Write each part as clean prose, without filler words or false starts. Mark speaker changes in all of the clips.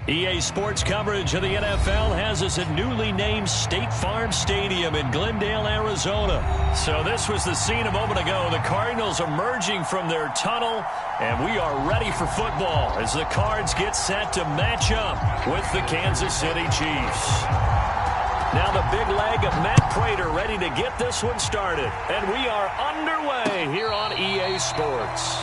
Speaker 1: EA Sports coverage of the NFL has us at newly named State Farm Stadium in Glendale, Arizona. So this was the scene a moment ago. The Cardinals emerging from their tunnel, and we are ready for football as the Cards get set to match up with the Kansas City Chiefs. Now the big leg of Matt Prater ready to get this one started. And we are underway here on EA Sports.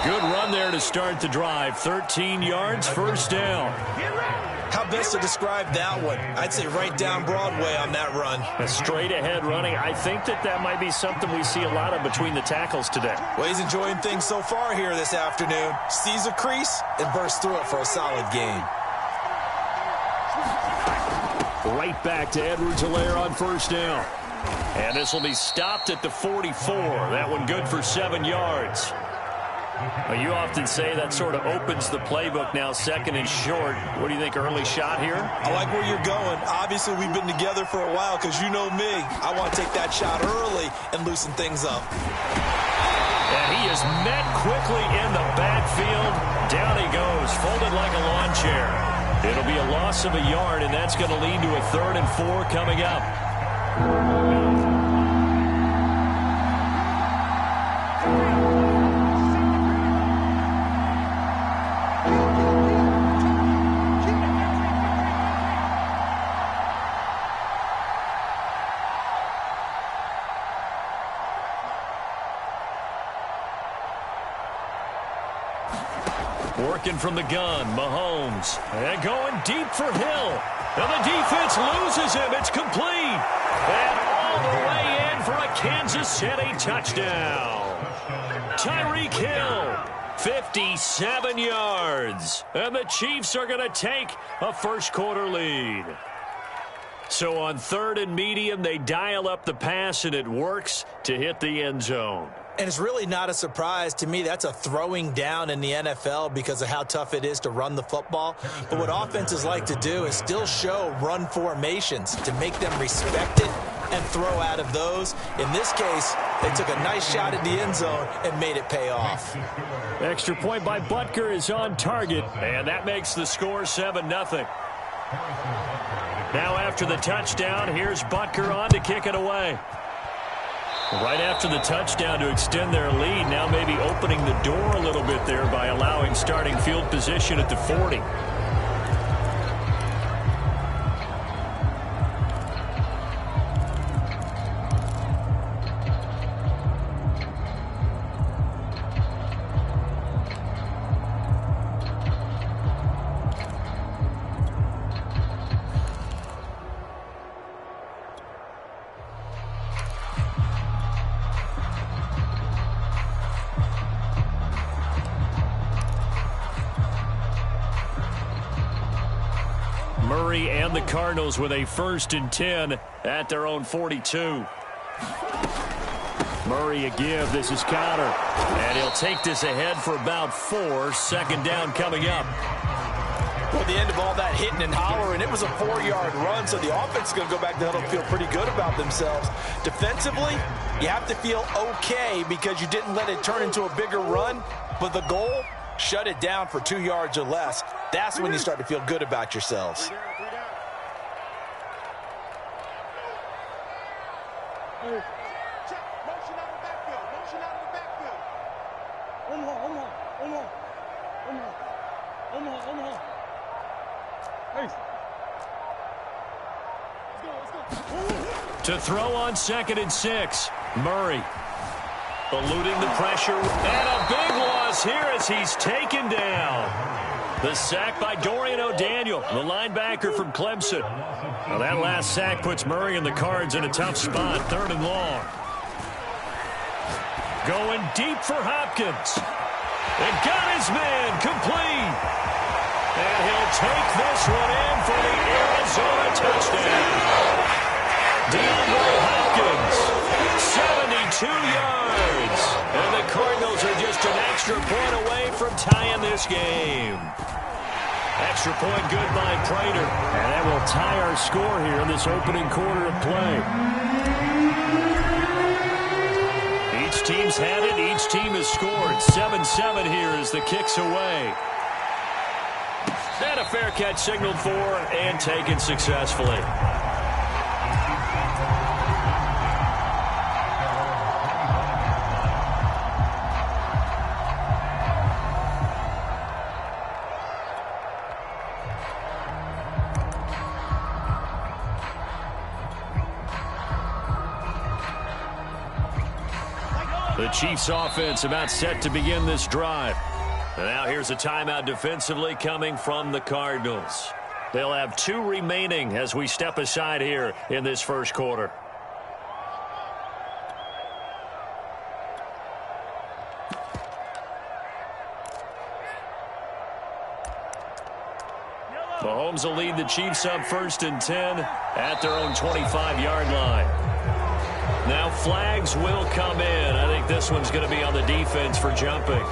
Speaker 1: Good run there to start the drive. 13 yards, first down.
Speaker 2: How best to describe that one? I'd say right down Broadway on that run.
Speaker 1: A straight ahead running. I think that might be something we see a lot of between the tackles today.
Speaker 2: Well, he's enjoying things so far here this afternoon. Sees a crease and bursts through it for a solid gain.
Speaker 1: Right back to Edwards-Helaire on first down. And this will be stopped at the 44. That one good for 7 yards. Well, you often say that sort of opens the playbook now, second and short. What do you think, early shot here?
Speaker 2: I like where you're going. Obviously, we've been together for a while because you know me. I want to take that shot early and loosen things up.
Speaker 1: And he is met quickly in the backfield. Down he goes, folded like a lawn chair. It'll be a loss of a yard, and that's going to lead to a 3rd and 4 coming up. Working from the gun, Mahomes. And going deep for Hill. And the defense loses him. It's complete. And all the way in for a Kansas City touchdown. Tyreek Hill, 57 yards. And the Chiefs are going to take a first-quarter lead. So on 3rd and medium, they dial up the pass, and it works to hit the end zone.
Speaker 2: And it's really not a surprise to me. That's a throwing down in the NFL because of how tough it is to run the football. But what offenses like to do is still show run formations to make them respect it and throw out of those. In this case, they took a nice shot at the end zone and made it pay off.
Speaker 1: Extra point by Butker is on target, and that makes the score 7-0. Now after the touchdown, here's Butker on to kick it away. Right after the touchdown to extend their lead, now maybe opening the door a little bit there by allowing starting field position at the 40. Murray and the Cardinals with a 1st and 10 at their own 42. Murray a give. This is counter. And he'll take this ahead for about 4. 2nd down coming up.
Speaker 2: Well, the end of all that hitting and hollering, it was a 4-yard run, so the offense is going to go back to huddle and feel pretty good about themselves. Defensively, you have to feel okay because you didn't let it turn into a bigger run, but the goal, shut it down for 2 yards or less. That's when you start to feel good about yourselves.
Speaker 1: To throw on 2nd and 6. Murray eluding the pressure. And a big loss here as he's taken down. The sack by Dorian O'Daniel, the linebacker from Clemson. Well, that last sack puts Murray and the Cards in a tough spot, 3rd and long. Going deep for Hopkins. And got his man complete. And he'll take this one in for the Arizona touchdown. DeAndre Hopkins, 72 yards. And the Cardinals are just an extra point away from tying this game. Extra point good by Prater. And that will tie our score here in this opening quarter of play. Each team's had it. Each team has scored. 7-7 here as the kick's away. And a fair catch signaled for and taken successfully. The Chiefs offense about set to begin this drive. And now here's a timeout defensively coming from the Cardinals. They'll have 2 remaining as we step aside here in this first quarter. Mahomes will lead the Chiefs up 1st and 10 at their own 25-yard line. Now flags will come in. I think this one's going to be on the defense for jumping.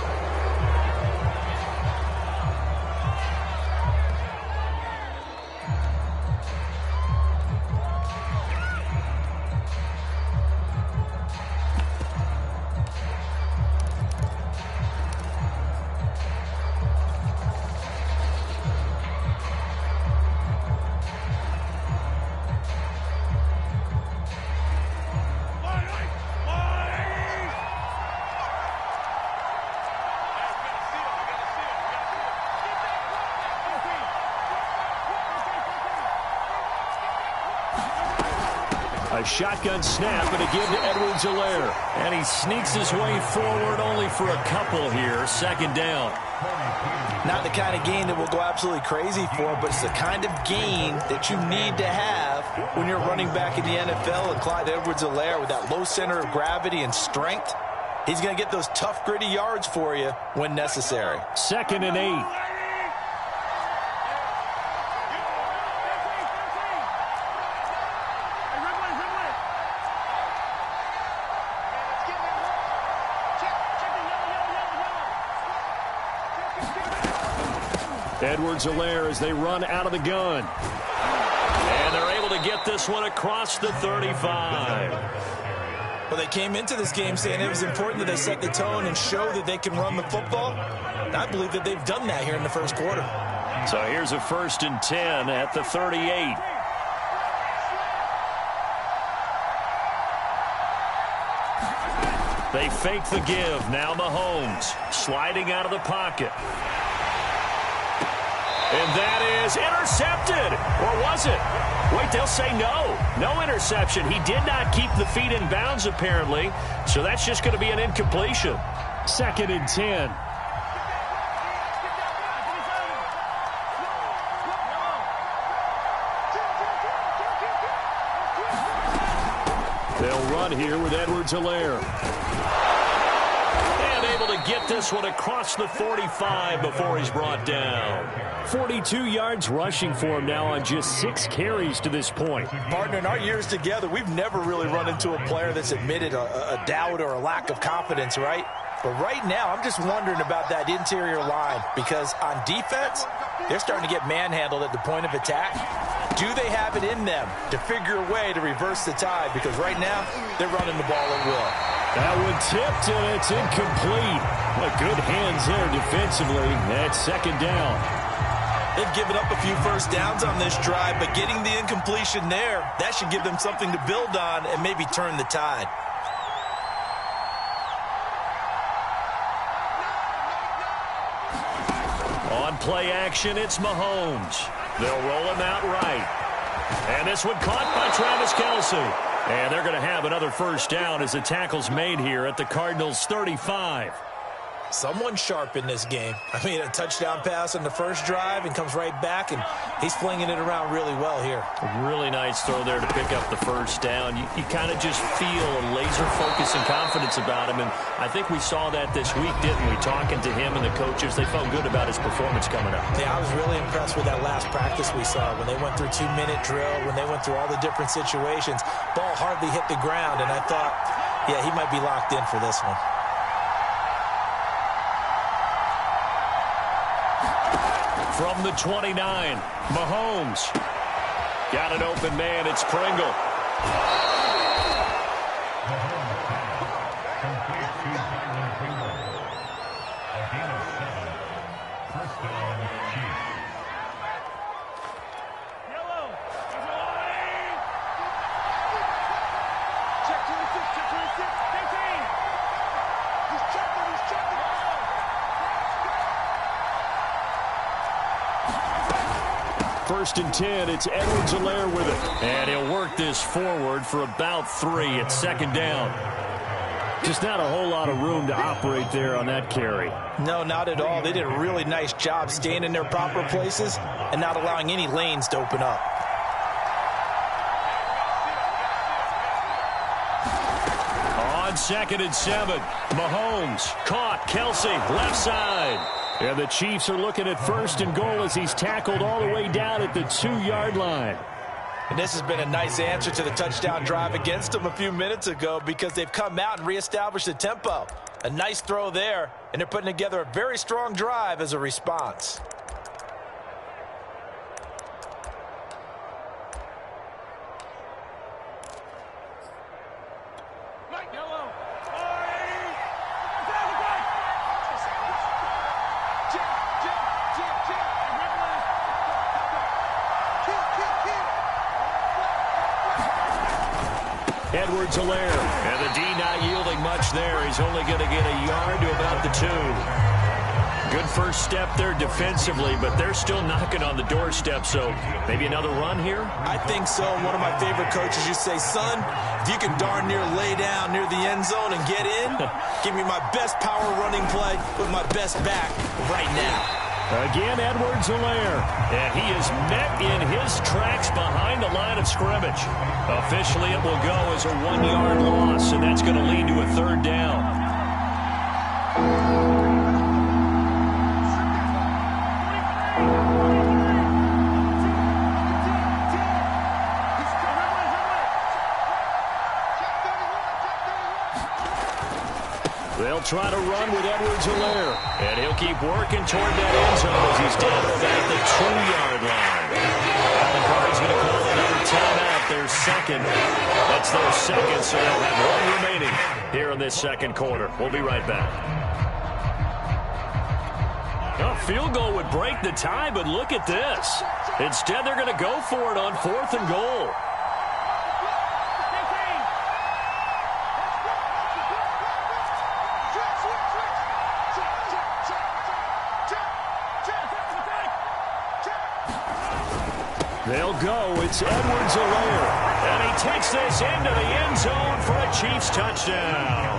Speaker 1: A shotgun snap and a give to Edwards-Helaire. And he sneaks his way forward only for a couple here. 2nd down.
Speaker 2: Not the kind of gain that we'll go absolutely crazy for, but it's the kind of gain that you need to have when you're running back in the NFL. And Clyde Edwards-Helaire, with that low center of gravity and strength, he's going to get those tough, gritty yards for you when necessary.
Speaker 1: 2nd and 8. Edwards-Helaire as they run out of the gun. And they're able to get this one across the 35.
Speaker 2: Well, they came into this game saying it was important that they set the tone and show that they can run the football. And I believe that they've done that here in the first quarter.
Speaker 1: So here's a 1st and 10 at the 38. They fake the give. Now Mahomes sliding out of the pocket. And that is intercepted. Or was it? Wait, they'll say no. No interception. He did not keep the feet in bounds, apparently. So that's just going to be an incompletion. 2nd and 10. They'll run here with Edwards-Helaire. And able to get this one across the 45 before he's brought down. 42 yards rushing for him now on just 6 carries to this point.
Speaker 2: Partner, in our years together, we've never really run into a player that's admitted a doubt or a lack of confidence, right? But right now, I'm just wondering about that interior line, because on defense, they're starting to get manhandled at the point of attack. Do they have it in them to figure a way to reverse the tide? Because right now, they're running the ball at will.
Speaker 1: That one tipped, and it's incomplete. Good hands there defensively. That's 2nd down.
Speaker 2: They've given up a few first downs on this drive, but getting the incompletion there, that should give them something to build on and maybe turn the tide.
Speaker 1: On play action, it's Mahomes. They'll roll him out right. And this one caught by Travis Kelce. And they're going to have another 1st down as the tackle's made here at the Cardinals' 35.
Speaker 2: Someone's sharp in this game. I mean, a touchdown pass on the first drive and comes right back, and he's flinging it around really well here.
Speaker 1: A really nice throw there to pick up the first down. You kind of just feel a laser focus and confidence about him, and I think we saw that this week, didn't we? Talking to him and the coaches, they felt good about his performance coming up.
Speaker 2: Yeah, I was really impressed with that last practice we saw when they went through 2-minute drill, when they went through all the different situations. Ball hardly hit the ground, and I thought, yeah, he might be locked in for this one.
Speaker 1: From the 29, Mahomes. Got an open man, it's Pringle. First and 10, it's Edwards-Helaire with it. And he'll work this forward for about 3. It's second down. Just not a whole lot of room to operate there on that carry.
Speaker 2: No, not at all. They did a really nice job staying in their proper places and not allowing any lanes to open up.
Speaker 1: On 2nd and 7, Mahomes caught. Kelsey, left side. And the Chiefs are looking at 1st and goal as he's tackled all the way down at the 2-yard line.
Speaker 2: And this has been a nice answer to the touchdown drive against them a few minutes ago because they've come out and reestablished the tempo. A nice throw there, and they're putting together a very strong drive as a response.
Speaker 1: Edwards-Helaire, and the D not yielding much there. He's only going to get a yard to about the 2. Good first step there defensively, but they're still knocking on the doorstep, so maybe another run here?
Speaker 2: I think so. One of my favorite coaches used to say, son, if you can darn near lay down near the end zone and get in, give me my best power running play with my best back right now.
Speaker 1: Again, Edwards-Helaire, and he is met in his tracks behind the line of scrimmage. Officially, it will go as a 1-yard loss, and that's going to lead to a 3rd down. They'll try to run with Edwards-Helaire. And he'll keep working toward that end zone as he's down to about the 2-yard line. And the Cards going to call another timeout, their second. That's their second, so they'll have 1 remaining here in this second quarter. We'll be right back. A field goal would break the tie, but look at this. Instead, they're going to go for it on 4th and goal. They'll go. It's Edwards-Helaire. And he takes this into the end zone for a Chiefs touchdown.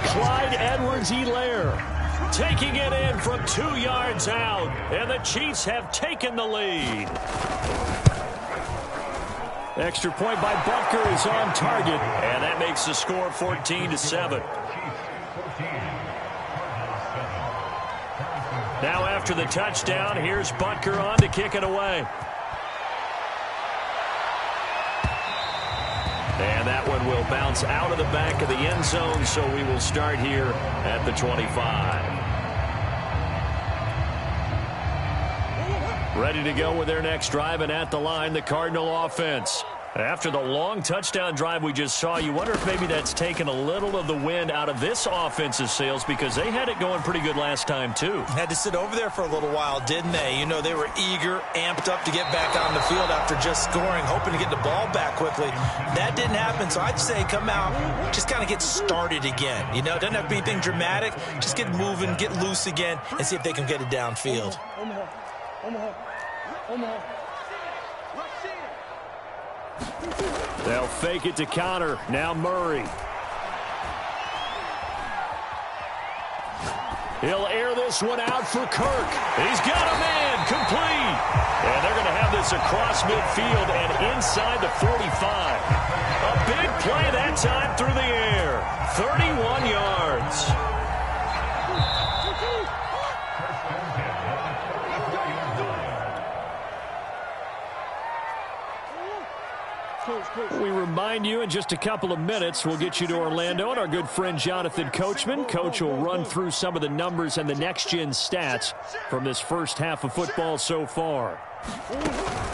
Speaker 1: Clyde Edwards-Helaire taking it in from 2 yards out. And the Chiefs have taken the lead. Extra point by Butker is on target. And that makes the score 14-7. Now after the touchdown, here's Butker on to kick it away. And that one will bounce out of the back of the end zone, so we will start here at the 25. Ready to go with their next drive, and at the line, the Cardinal offense. After the long touchdown drive we just saw, you wonder if maybe that's taken a little of the wind out of this offense's sails because they had it going pretty good last time, too.
Speaker 2: Had to sit over there for a little while, didn't they? You know, they were eager, amped up to get back on the field after just scoring, hoping to get the ball back quickly. That didn't happen, so I'd say come out, just kind of get started again. You know, it doesn't have to be anything dramatic. Just get moving, get loose again, and see if they can get it downfield.
Speaker 1: They'll fake it to counter. Now Murray. He'll air this one out for Kirk. He's got a man, complete. And they're going to have this across midfield and inside the 45. A big play that time through the air. 31 yards. We remind you in just a couple of minutes we'll get you to Orlando and our good friend Jonathan Coachman. Coach will run through some of the numbers and the next-gen stats from this first half of football so far.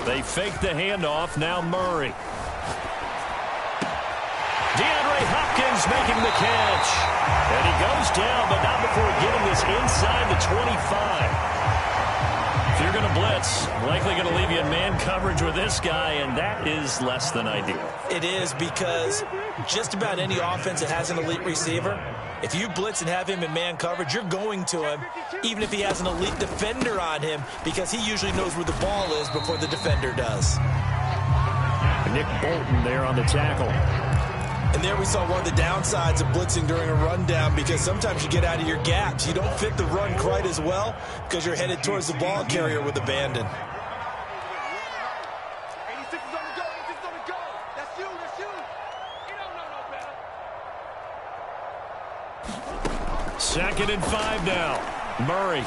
Speaker 1: They fake the handoff. Now Murray. DeAndre Hopkins making the catch. And he goes down, but not before getting this inside the 25. If you're going to blitz, likely going to leave you in man coverage with this guy, and that is less than ideal.
Speaker 2: It is, because just about any offense that has an elite receiver, if you blitz and have him in man coverage, you're going to him, even if he has an elite defender on him, because he usually knows where the ball is before the defender does.
Speaker 1: Nick Bolton there on the tackle.
Speaker 2: And there we saw one of the downsides of blitzing during a rundown, because sometimes you get out of your gaps. You don't fit the run quite as well because you're headed towards the ball carrier with abandon.
Speaker 1: Second and 5 now. Murray.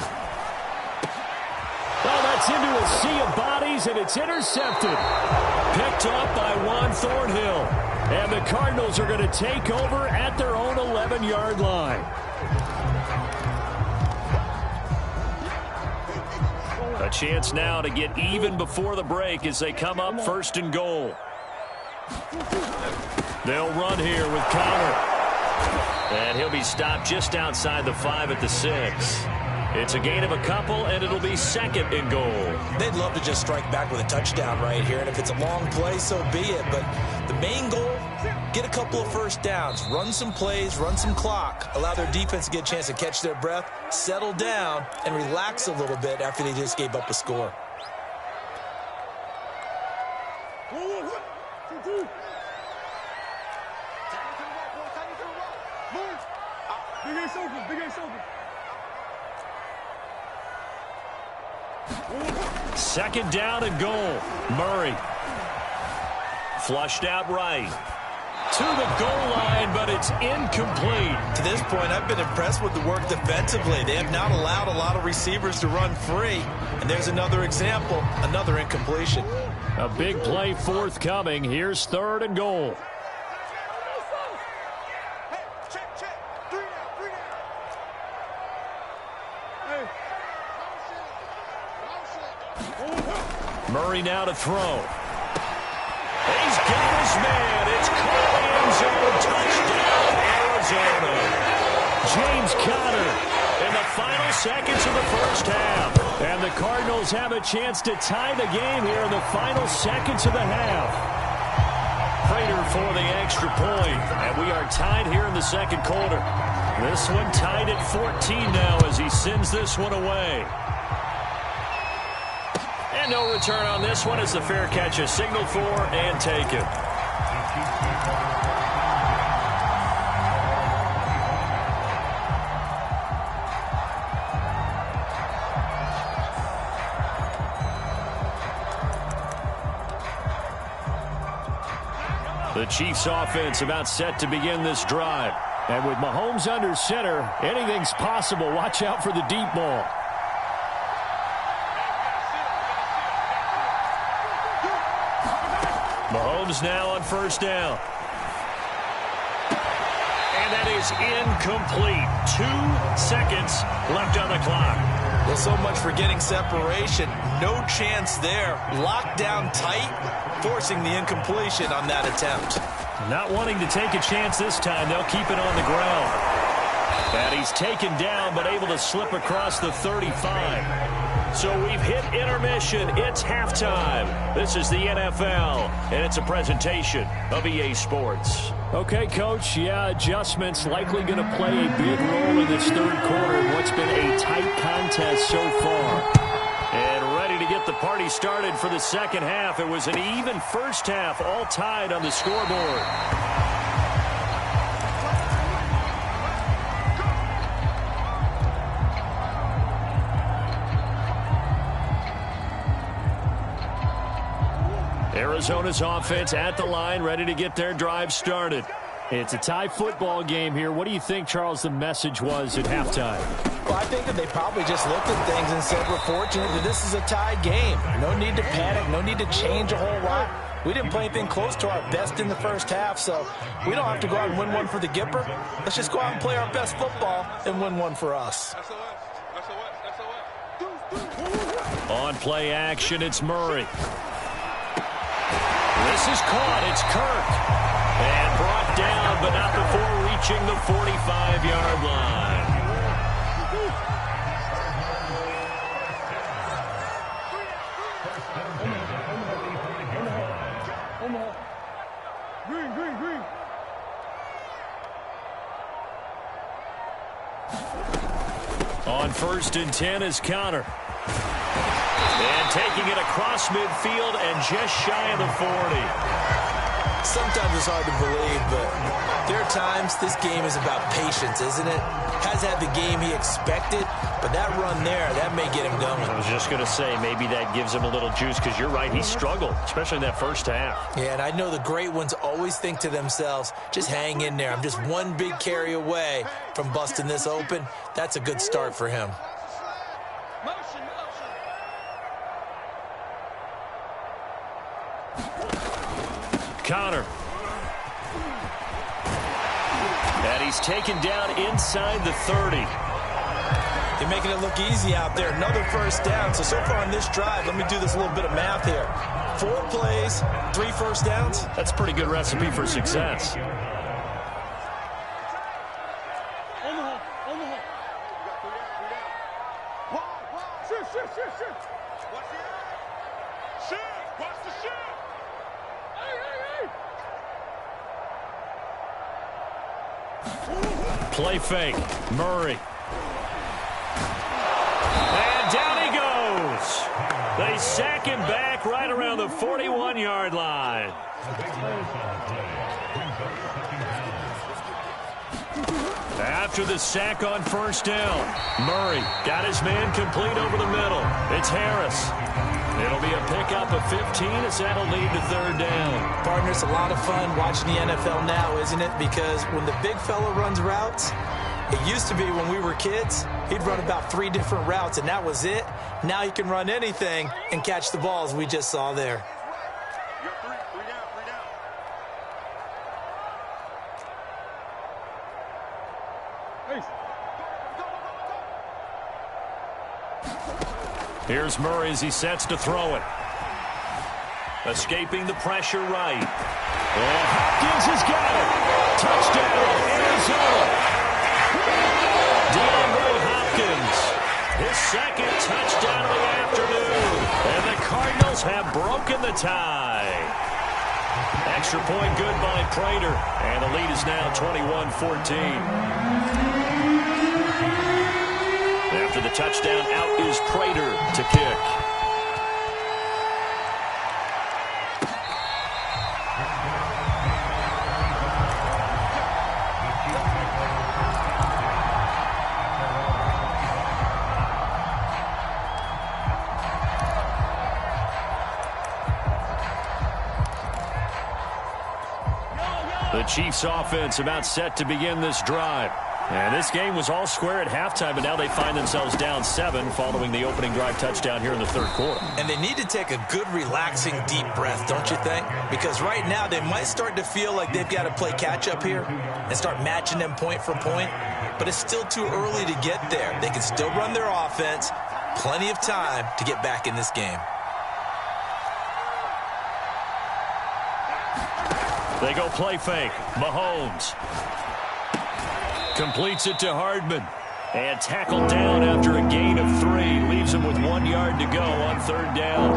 Speaker 1: Oh, that's into a sea of bodies, and it's intercepted. Picked up by Juan Thornhill. And the Cardinals are going to take over at their own 11-yard line. A chance now to get even before the break as they come up first and goal. They'll run here with Connor. And he'll be stopped just outside the 5 at the 6. It's a gain of a couple, and it'll be second and goal.
Speaker 2: They'd love to just strike back with a touchdown right here, and if it's a long play, so be it. But the main goal, get a couple of first downs, run some plays, run some clock, allow their defense to get a chance to catch their breath, settle down, and relax a little bit after they just gave up a score.
Speaker 1: Second down and goal. Murray. Flushed out right. To the goal line, but it's incomplete.
Speaker 2: To this point, I've been impressed with the work defensively. They have not allowed a lot of receivers to run free. And there's another example, another incompletion.
Speaker 1: A big play forthcoming. Here's third and goal. Murray now to throw. He's got his man. It's caught end zone. Touchdown, Arizona. James Conner in the final seconds of the first half. And the Cardinals have a chance to tie the game here in the final seconds of the half. Prater for the extra point. And we are tied here in the second quarter. This one tied at 14 now as he sends this one away. And no return on this one as the fair catch is signaled for and taken. The Chiefs offense about set to begin this drive. And with Mahomes under center, anything's possible. Watch out for the deep ball. Mahomes now on first down. And that is incomplete. 2 seconds left on the clock.
Speaker 2: Well, so much for getting separation. No chance there. Locked down tight, forcing the incompletion on that attempt.
Speaker 1: Not wanting to take a chance this time. They'll keep it on the ground. And he's taken down, but able to slip across the 35. So we've hit intermission. It's halftime. This is the NFL, and it's a presentation of EA Sports. Okay, Coach, adjustments likely going to play a big role in this third quarter of what's been a tight contest so far. And ready to get the party started for the second half. It was an even first half, all tied on the scoreboard. Arizona's offense at the line, ready to get their drive started.
Speaker 3: It's a tie football game here. What do you think, Charles, the message was at halftime?
Speaker 2: Well, I think that they probably just looked at things and said, we're fortunate that this is a tie game. No need to panic. No need to change a whole lot. We didn't play anything close to our best in the first half, so we don't have to go out and win one for the Gipper. Let's just go out and play our best football and win one for us.
Speaker 1: On play action, it's Murray. This is caught. It's Kirk. And brought down, but not before reaching the 45-yard line. On 1st and 10 is Connor. And taking it across midfield and just shy of the 40.
Speaker 2: Sometimes it's hard to believe, but there are times this game is about patience, isn't it? Has had the game he expected, but that run there, that may get him going.
Speaker 1: I was just going to say, maybe that gives him a little juice, because you're right, he struggled, especially in that first half.
Speaker 2: Yeah, and I know the great ones always think to themselves, just hang in there. I'm just one big carry away from busting this open. That's a good start for him.
Speaker 1: Connor. And he's taken down inside the 30.
Speaker 2: They're making it look easy out there. Another first down. So far on this drive, let me do this little bit of math here. 4 plays, 3 first downs.
Speaker 1: That's a pretty good recipe for success. Play fake. Murray. And down he goes. They sack him back right around the 41-yard line. After the sack on first down, Murray got his man complete over the middle. It's Harris. It'll be a pickup of 15 as that'll lead to 3rd down.
Speaker 2: Partner, it's a lot of fun watching the NFL now, isn't it? Because when the big fella runs routes, it used to be when we were kids, he'd run about 3 different routes, and that was it. Now he can run anything and catch the balls we just saw there.
Speaker 1: Here's Murray as he sets to throw it. Escaping the pressure right. And Hopkins has got it. Touchdown, Arizona. DeAndre Hopkins. His 2nd touchdown of the afternoon. And the Cardinals have broken the tie. Extra point good by Prater. And the lead is now 21-14. After the touchdown, out is Prater to kick. The Chiefs offense about set to begin this drive. And this game was all square at halftime, but now they find themselves down 7 following the opening drive touchdown here in the 3rd quarter.
Speaker 2: And they need to take a good, relaxing, deep breath, don't you think? Because right now they might start to feel like they've got to play catch-up here and start matching them point for point. But it's still too early to get there. They can still run their offense. Plenty of time to get back in this game.
Speaker 1: They go play fake. Mahomes completes it to Hardman. And tackled down after a gain of 3. Leaves him with 1 yard to go on 3rd down.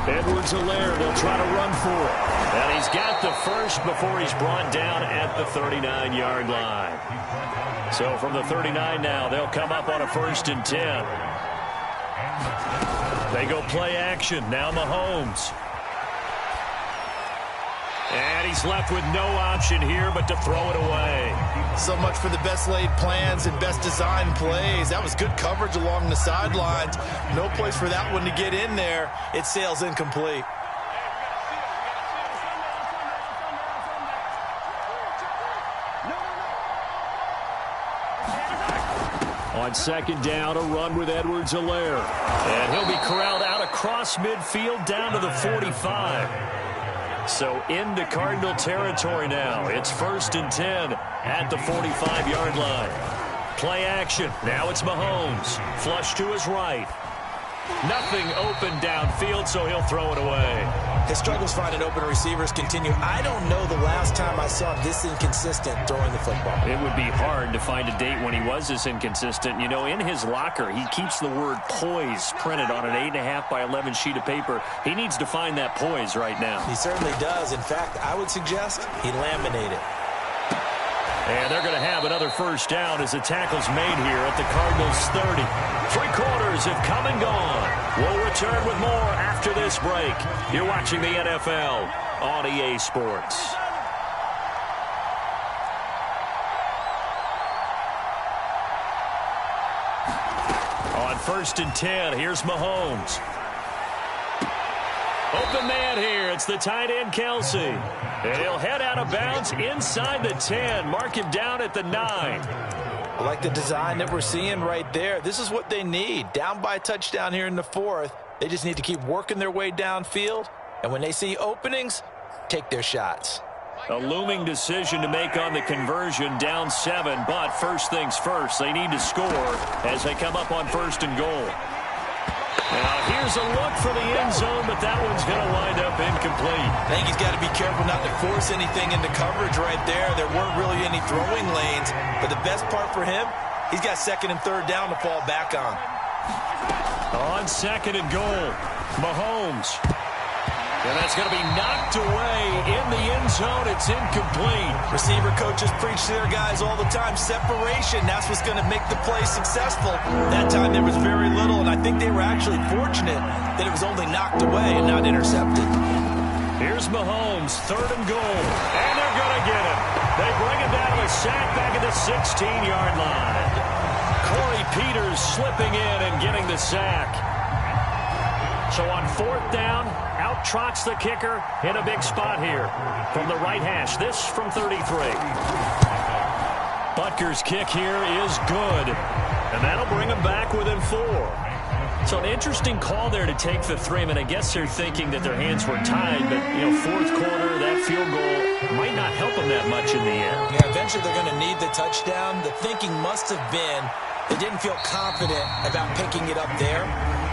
Speaker 1: Edwards-Helaire, they'll try to run for it. And he's got the first before he's brought down at the 39-yard line. So from the 39 now, they'll come up on a 1st and 10. They go play action. Now Mahomes. And he's left with no option here but to throw it away.
Speaker 2: So much for the best laid plans and best designed plays. That was good coverage along the sidelines. No place for that one to get in there. It sails incomplete.
Speaker 1: On second down, a run with Edwards-Helaire. And he'll be corralled out across midfield down to the 45. So into Cardinal territory now. It's 1st and 10 at the 45-yard line. Play action. Now it's Mahomes. Flush to his right. Nothing open downfield, so he'll throw it away.
Speaker 2: His struggles finding open receivers continue. I don't know the last time I saw him this inconsistent throwing the football.
Speaker 1: It would be hard to find a date when he was this inconsistent. You know, in his locker, he keeps the word poise printed on an 8.5 by 11 sheet of paper. He needs to find that poise right now.
Speaker 2: He certainly does. In fact, I would suggest he laminate it.
Speaker 1: And they're going to have another first down as the tackle's made here at the Cardinals' 30. 3 quarters have come and gone. We'll return with more after this break. You're watching the NFL on EA Sports. On 1st and 10, here's Mahomes. Open man here. It's the tight end, Kelsey. And he'll head out of bounds inside the 10. Mark him down at the 9.
Speaker 2: I like the design that we're seeing right there. This is what they need. Down by a touchdown here in the 4th. They just need to keep working their way downfield. And when they see openings, take their shots.
Speaker 1: A looming decision to make on the conversion, down 7. But first things first, they need to score as they come up on 1st and goal. Now here's a look for the end zone, but that one's going to wind up incomplete.
Speaker 2: I think he's got to be careful not to force anything into coverage right there. There weren't really any throwing lanes, but the best part for him, he's got 2nd and 3rd down to fall back on.
Speaker 1: On 2nd and goal, Mahomes. And that's going to be knocked away in the end zone. It's incomplete.
Speaker 2: Receiver coaches preach to their guys all the time. Separation, that's what's going to make the play successful. That time there was very little, and I think they were actually fortunate that it was only knocked away and not intercepted.
Speaker 1: Here's Mahomes, 3rd and goal. And they're going to get him. They bring him down to a sack back at the 16-yard line. Corey Peters slipping in and getting the sack. So on 4th down, out trots the kicker in a big spot here from the right hash. This from 33. Butker's kick here is good, and that'll bring him back within 4. So an interesting call there to take the 3. I mean, I guess they're thinking that their hands were tied, but, you know, 4th quarter, that field goal might not help them that much in the end.
Speaker 2: Yeah, eventually they're going to need the touchdown. The thinking must have been they didn't feel confident about picking it up there,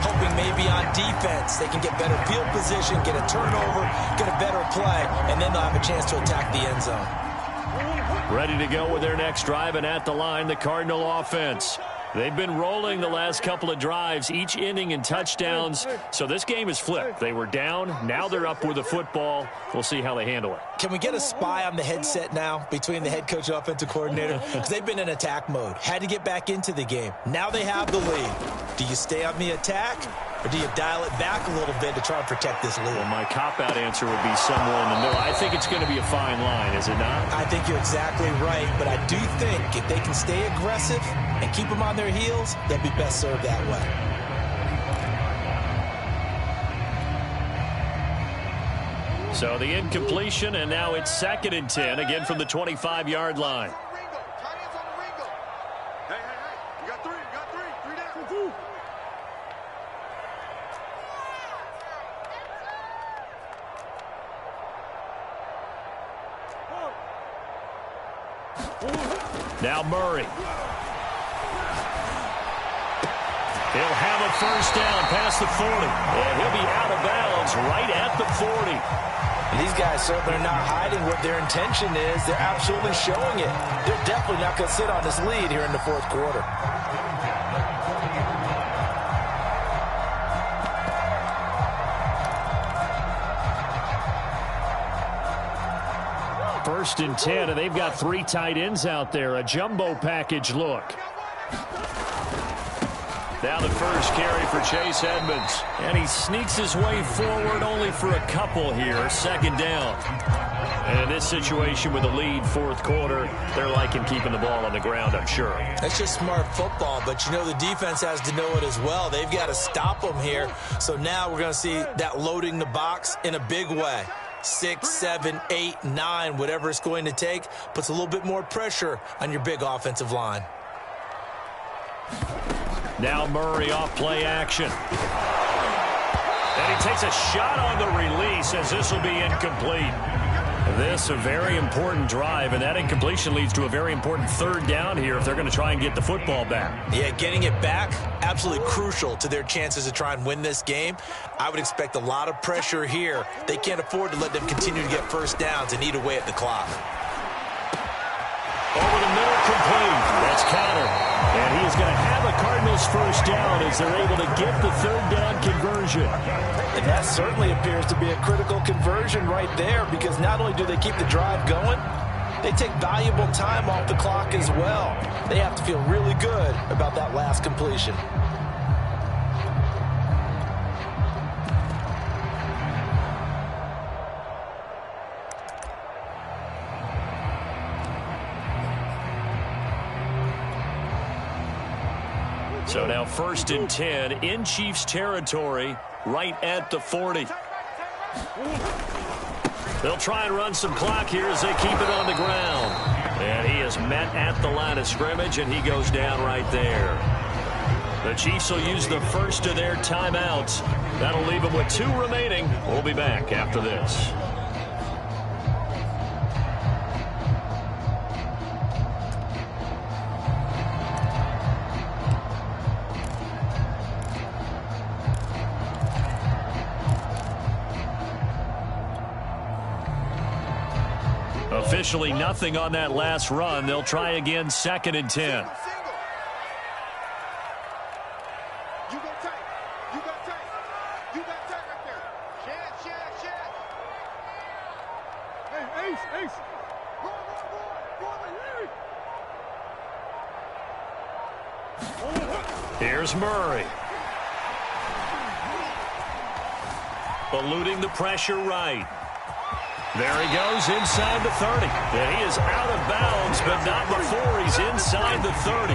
Speaker 2: hoping maybe on defense they can get better field position, get a turnover, get a better play, and then they'll have a chance to attack the end zone.
Speaker 1: Ready to go with their next drive, and at the line, the Cardinal offense. They've been rolling the last couple of drives, each inning in touchdowns. So this game is flipped. They were down. Now they're up with the football. We'll see how they handle it.
Speaker 2: Can we get a spy on the headset now between the head coach and offensive coordinator? Because they've been in attack mode. Had to get back into the game. Now they have the lead. Do you stay on the attack, or do you dial it back a little bit to try and protect this lead?
Speaker 1: Well, my cop-out answer would be somewhere in the middle. I think it's going to be a fine line, is it not?
Speaker 2: I think you're exactly right, but I do think if they can stay aggressive and keep them on their heels, they'll be best served that way.
Speaker 1: So the incompletion, and now it's 2nd and 10, again from the 25-yard line. Now Murray. He'll have a first down past the 40. And he'll be out of bounds right at the 40.
Speaker 2: And these guys certainly are not hiding what their intention is. They're absolutely showing it. They're definitely not going to sit on this lead here in the 4th quarter.
Speaker 1: First and 10, and they've got 3 tight ends out there. A jumbo package look. Now the first carry for Chase Edmonds. And he sneaks his way forward only for a couple here. 2nd down. And in this situation with the lead, fourth quarter, they're liking keeping the ball on the ground, I'm sure.
Speaker 2: That's just smart football, but you know the defense has to know it as well. They've got to stop them here. So now we're going to see that loading the box in a big way. 6, 7, 8, 9, whatever it's going to take, puts a little bit more pressure on your big offensive line.
Speaker 1: Now Murray off play action. And he takes a shot on the release as this will be incomplete. This a very important drive, and that incompletion leads to a very important third down here if they're going to try and get the football back.
Speaker 2: Yeah, getting it back, absolutely crucial to their chances to try and win this game. I would expect a lot of pressure here. They can't afford to let them continue to get first downs and eat away at the clock.
Speaker 1: Over the middle, complete. That's Connor. And he is going to have a Cardinals first down as they're able to get the third down conversion.
Speaker 2: And that certainly appears to be a critical conversion right there, because not only do they keep the drive going, they take valuable time off the clock as well. They have to feel really good about that last completion.
Speaker 1: So now 1st and 10 in Chiefs territory, right at the 40. They'll try and run some clock here as they keep it on the ground. And he is met at the line of scrimmage, and he goes down right there. The Chiefs will use the first of their timeouts. That'll leave them with 2 remaining. We'll be back after this. Officially nothing on that last run. They'll try again, 2nd and 10.
Speaker 4: You go tight. You got tight. You got tight right there. Shed. Hey, Ace. Roll.
Speaker 1: Here's Murray. Eluding the pressure right. There he goes inside the 30. And he is out of bounds, but not before he's inside the 30.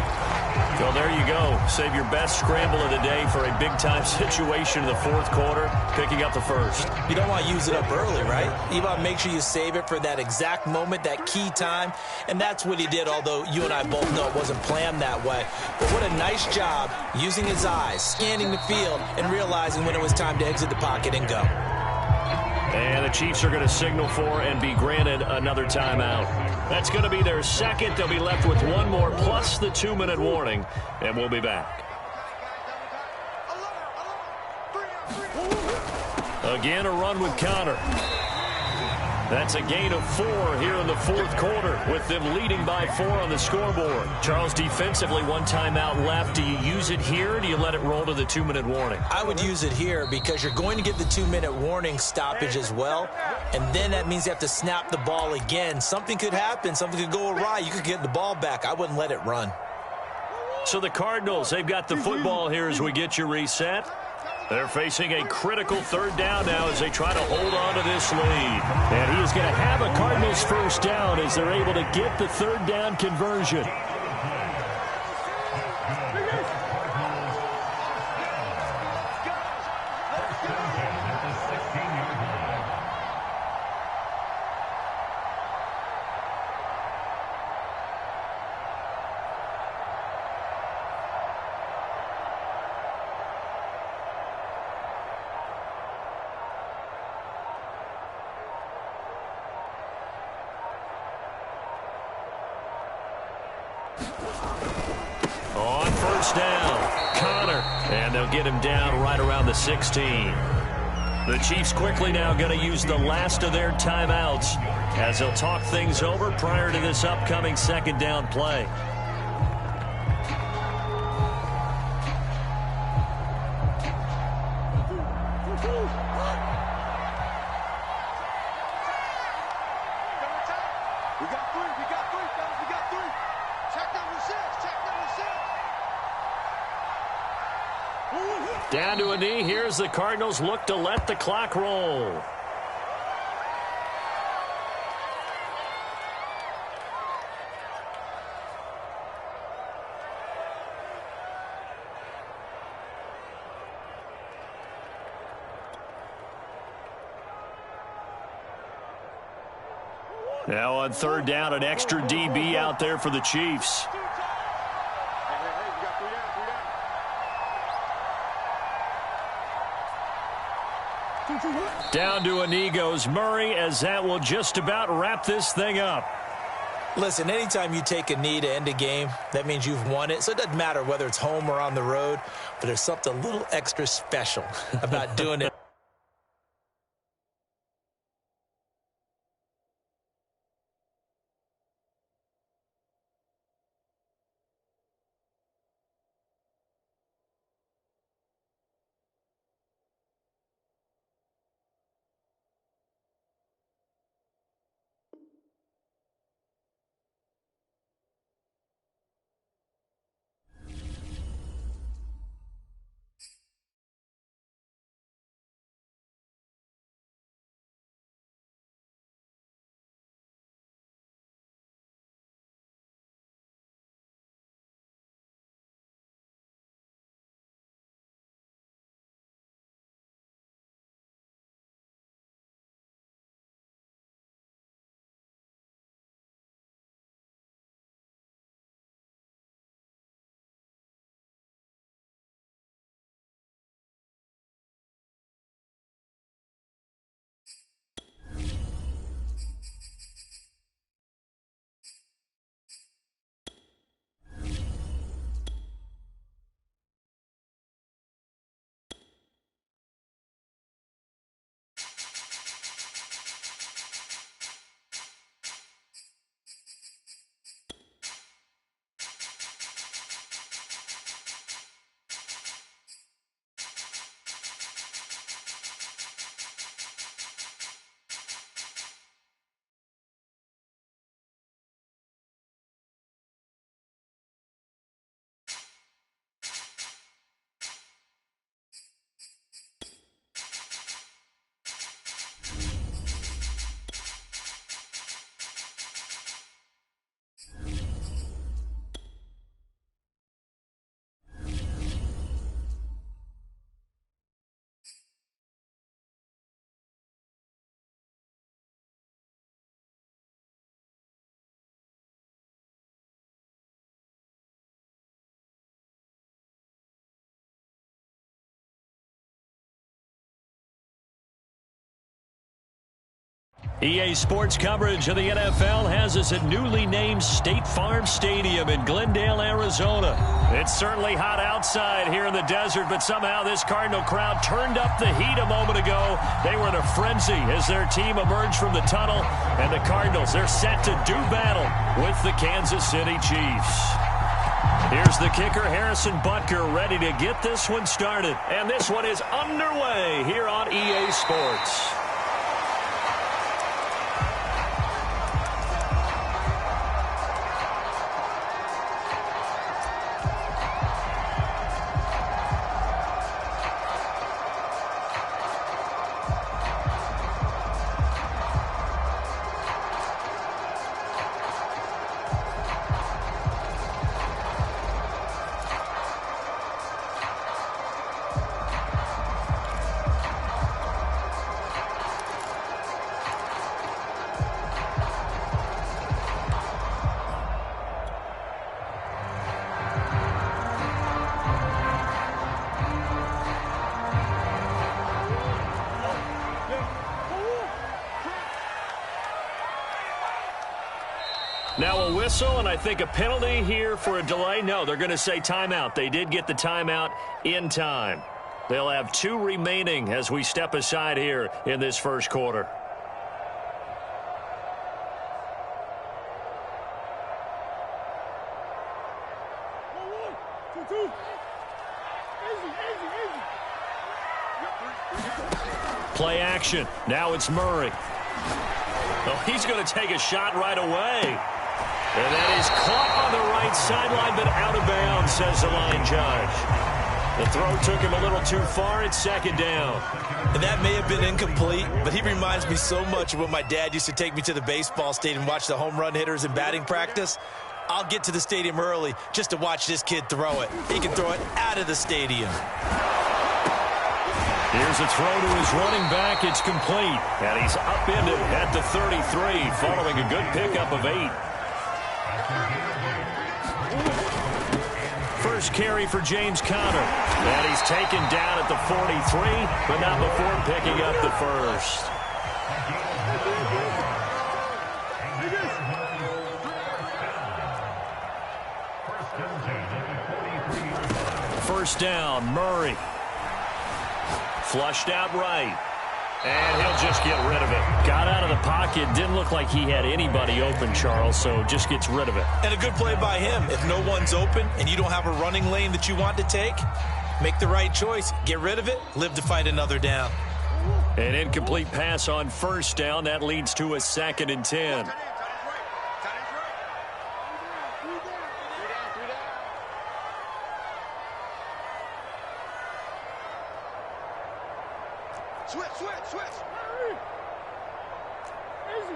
Speaker 1: Well, there you go. Save your best scramble of the day for a big-time situation in the fourth quarter, picking up the first.
Speaker 2: You don't want to use it up early, right? You want to make sure you save it for that exact moment, that key time. And that's what he did, although you and I both know it wasn't planned that way. But what a nice job using his eyes, scanning the field, and realizing when it was time to exit the pocket and go.
Speaker 1: And the Chiefs are going to signal for and be granted another timeout. That's going to be their second. They'll be left with 1 more plus the 2-minute warning, and we'll be back. Again, a run with Connor. That's a gain of 4 here in the fourth quarter, with them leading by 4 on the scoreboard. Charles, defensively, 1 timeout left. Do you use it here, or do you let it roll to the 2-minute warning?
Speaker 2: I would use it here because you're going to get the 2-minute warning stoppage as well, and then that means you have to snap the ball again. Something could happen. Something could go awry. You could get the ball back. I wouldn't let it run.
Speaker 1: So the Cardinals, they've got the football here as we get you reset. They're facing a critical third down now as they try to hold on to this lead. And he is going to have a Cardinals first down as they're able to get the third down conversion. On first down, Connor, and they'll get him down right around the 16. The Chiefs quickly now going to use the last of their timeouts as they'll talk things over prior to this upcoming second down play. Down to a knee. Here's the Cardinals look to let the clock roll.
Speaker 3: Now on third down, an extra DB out there for the Chiefs. Down to a knee goes Murray, as that will just about wrap this thing up.
Speaker 2: Listen, anytime you take a knee to end a game, that means you've won it. So it doesn't matter whether it's home or on the road, but there's something a little extra special about doing it.
Speaker 1: EA Sports coverage of the NFL has us at newly named State Farm Stadium in Glendale, Arizona. It's certainly hot outside here in the desert, but somehow this Cardinal crowd turned up the heat a moment ago. They were in a frenzy as their team emerged from the tunnel, and the Cardinals, they're set to do battle with the Kansas City Chiefs. Here's the kicker, Harrison Butker, ready to get this one started. And this one is underway here on EA Sports. Now a whistle, and I think a penalty here for a delay. No, they're going to say timeout. They did get the timeout in time. They'll have 2 remaining as we step aside here in this first quarter. Play action. Now it's Murray. Oh, he's going to take a shot right away. And that is caught on the right sideline, but out of bounds, says the line judge. The throw took him a little too far. It's second down.
Speaker 2: And that may have been incomplete, but he reminds me so much of when my dad used to take me to the baseball stadium and watch the home run hitters in batting practice. I'll get to the stadium early just to watch this kid throw it. He can throw it out of the stadium.
Speaker 1: Here's a throw to his running back. It's complete. And he's upended at the 33 following a good pickup of 8. First carry for James Conner. And he's taken down at the 43, but not before picking up the first. First down, Murray. Flushed out right. And he'll just get rid of it. Got out of the pocket. Didn't look like he had anybody open, Charles, so just gets rid of it.
Speaker 2: And a good play by him. If no one's open and you don't have a running lane that you want to take, make the right choice. Get rid of it. Live to fight another down.
Speaker 1: An incomplete pass on first down. That leads to a 2nd and 10.
Speaker 4: Switch. Easy.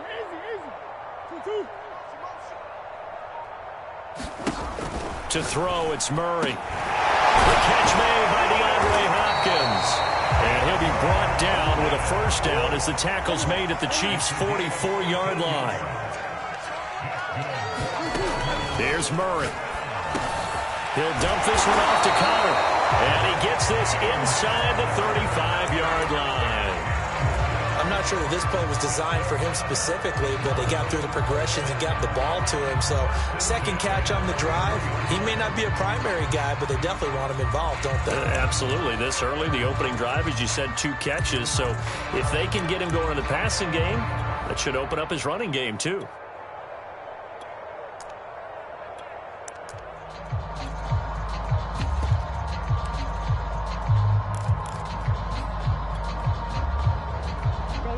Speaker 1: To throw, it's Murray. The catch made by DeAndre Hopkins. And he'll be brought down with a first down as the tackle's made at the Chiefs' 44-yard line. Here's Murray. He'll dump this one off to Conner. And he gets this inside the 35-yard line.
Speaker 2: I'm not sure that this play was designed for him specifically, but they got through the progressions and got the ball to him. So, second catch on the drive. He may not be a primary guy, but they definitely want him involved, don't they?
Speaker 1: Absolutely. This early, the opening drive, as you said, 2 catches. So, if they can get him going in the passing game, that should open up his running game, too.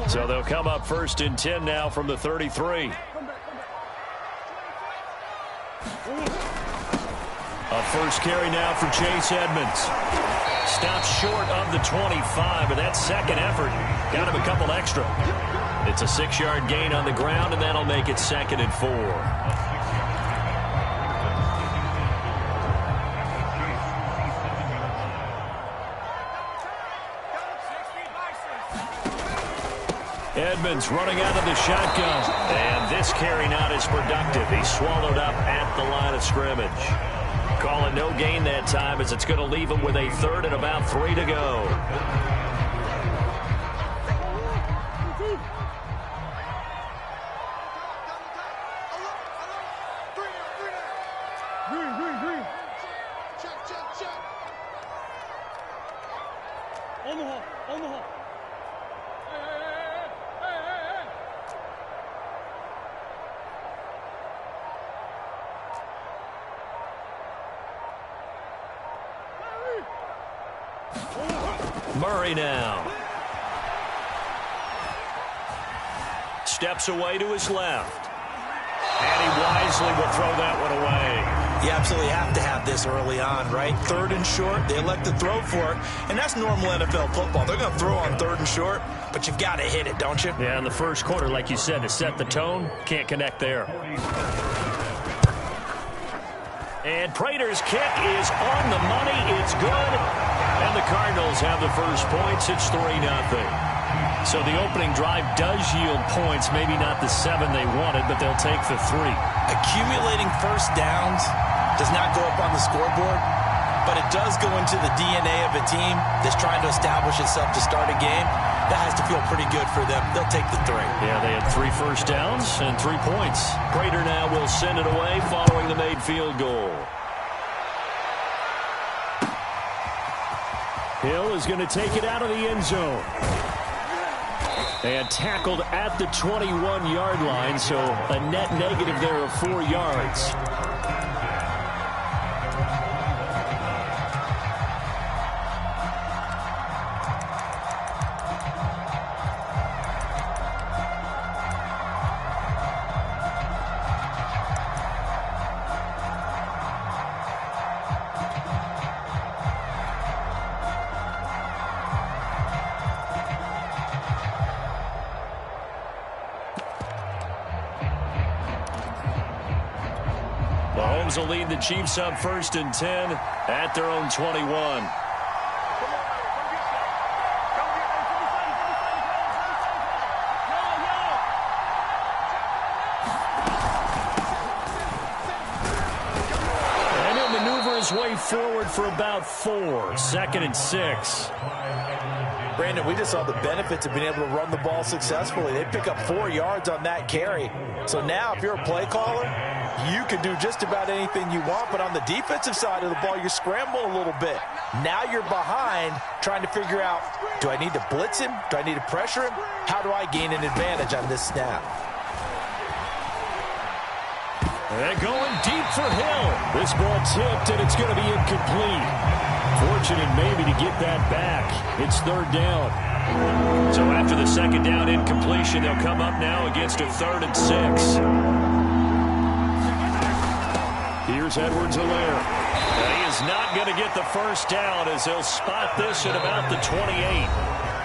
Speaker 1: So they'll come up 1st and 10 now from the 33. A first carry now for Chase Edmonds. Stops short of the 25, but that second effort got him a couple extra. It's a 6-yard gain on the ground, and that'll make it 2nd and 4. Edmonds running out of the shotgun. And this carry not as productive. He's swallowed up at the line of scrimmage. Call it no gain that time as it's going to leave him with a 3rd and about 3 to go.
Speaker 4: Green. Check. On the hole.
Speaker 1: Murray now. Steps away to his left. And he wisely will throw that one away.
Speaker 2: You absolutely have to have this early on, right? 3rd and short, they elect to throw for it, and that's normal NFL football. They're going to throw on 3rd and short, but you've got to hit it, don't you?
Speaker 1: Yeah, in the first quarter, like you said, to set the tone, can't connect there. And Prater's kick is on the money. It's good. And the Cardinals have the first points. It's 3-0. So the opening drive does yield points, maybe not the 7 they wanted, but they'll take the 3.
Speaker 2: Accumulating first downs does not go up on the scoreboard, but it does go into the DNA of a team that's trying to establish itself to start a game. That has to feel pretty good for them. They'll take the 3.
Speaker 1: Yeah, they had 3 first downs and 3 points. Prater now will send it away following the made field goal. Hill is going to take it out of the end zone. And tackled at the 21-yard line, so a net negative there of 4 yards. Mahomes will lead the Chiefs up 1st and 10 at their own 21.
Speaker 3: forward for about 4. 2nd and 6.
Speaker 2: Brandon, we just saw the benefits of being able to run the ball successfully. They pick up 4 yards on that carry. So now if you're a play caller, you can do just about anything you want. But on the defensive side of the ball, you're scrambling a little bit. Now you're behind trying to figure out, do I need to blitz him? Do I need to pressure him? How do I gain an advantage on this snap?
Speaker 3: They're going deep for Hill. This ball tipped, and it's going to be incomplete. Fortunate maybe to get that back. It's 3rd down.
Speaker 1: So after the 2nd down incompletion, they'll come up now against a 3rd and 6.
Speaker 3: Here's Edwards-Helaire.
Speaker 1: He is not going to get the first down as they'll spot this at about the 28.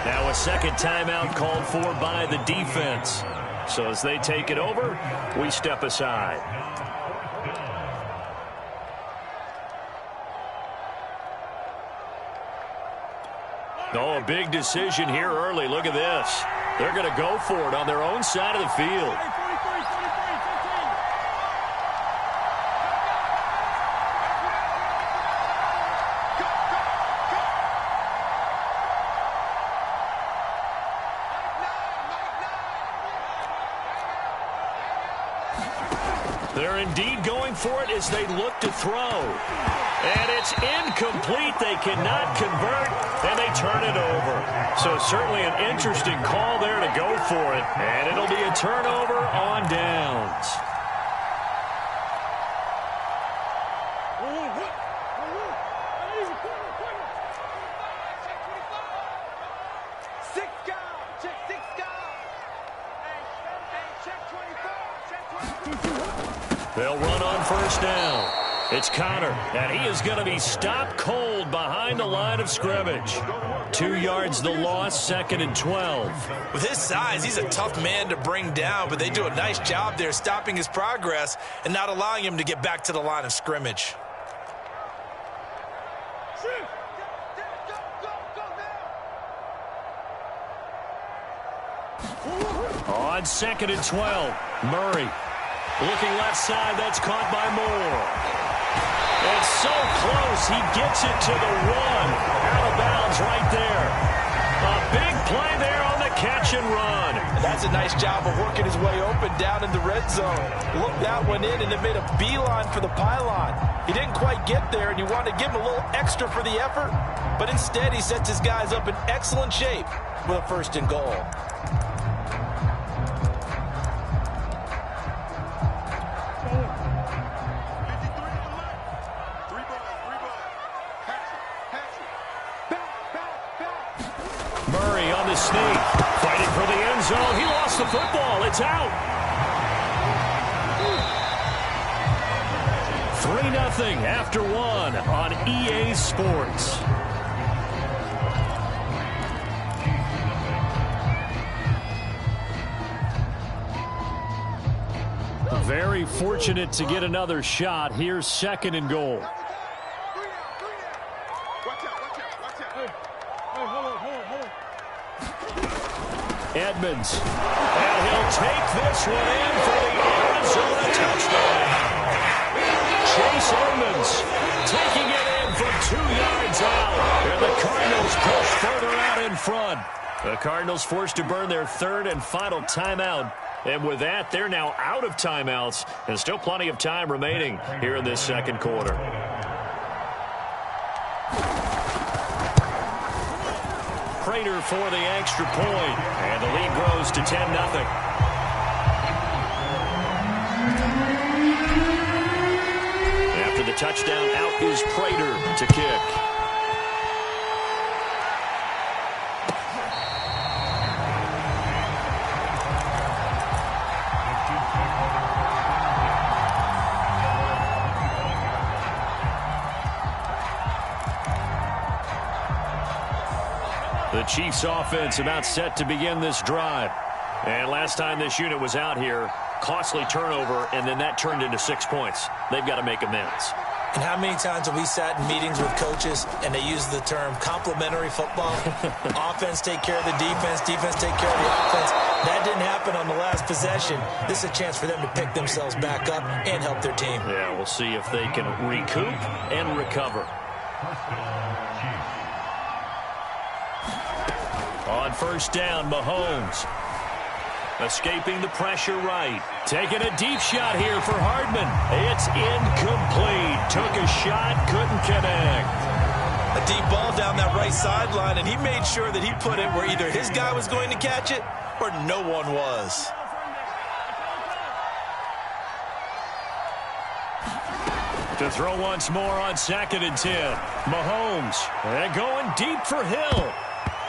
Speaker 1: Now a second timeout called for by the defense. So as they take it over, we step aside. Oh, a big decision here early. Look at this. They're going to go for it on their own side of the field. They're indeed going for it as they look to throw. And it's incomplete. They cannot convert, and they turn it over. So certainly an interesting call there to go for it. And it'll be a turnover on downs. They'll run on first down. It's Connor, and he is going to be stopped cold behind the line of scrimmage. 2 yards the loss, 2nd and 12.
Speaker 2: With his size, he's a tough man to bring down, but they do a nice job there stopping his progress and not allowing him to get back to the line of scrimmage.
Speaker 1: On 2nd and 12, Murray. Looking left side, that's caught by Moore. It's so close, he gets it to the 1. Out of bounds right there. A big play there on the catch and run.
Speaker 2: That's a nice job of working his way open down in the red zone. Looked that one in, and it made a beeline for the pylon. He didn't quite get there, and you want to give him a little extra for the effort, but instead he sets his guys up in excellent shape with a 1st and goal.
Speaker 1: Murray on the sneak, fighting for the end zone. He lost the football. It's out. 3-0 after 1 on EA Sports.
Speaker 3: Very fortunate to get another shot. Here's 2nd and goal. Edmonds.
Speaker 1: And he'll take this one in for the Arizona touchdown. Chase Edmonds taking it in from 2 yards out. And the Cardinals push further out in front. The Cardinals forced to burn their 3rd and final timeout. And with that, they're now out of timeouts. And still plenty of time remaining here in this 2nd quarter. Prater for the extra point, and the lead grows to 10-0. After the touchdown, out is Prater to kick. The Chiefs offense about set to begin this drive. And last time this unit was out here, costly turnover, and then that turned into 6 points. They've got to make amends.
Speaker 2: And how many times have we sat in meetings with coaches and they use the term complementary football? Offense take care of the defense, defense take care of the offense. That didn't happen on the last possession. This is a chance for them to pick themselves back up and help their team.
Speaker 1: Yeah, we'll see if they can recoup and recover. On first down, Mahomes. Escaping the pressure right. Taking a deep shot here for Hardman. It's incomplete. Took a shot, couldn't connect.
Speaker 2: A deep ball down that right sideline, and he made sure that he put it where either his guy was going to catch it or no one was.
Speaker 1: To throw once more on 2nd and 10. Mahomes. And going deep for Hill.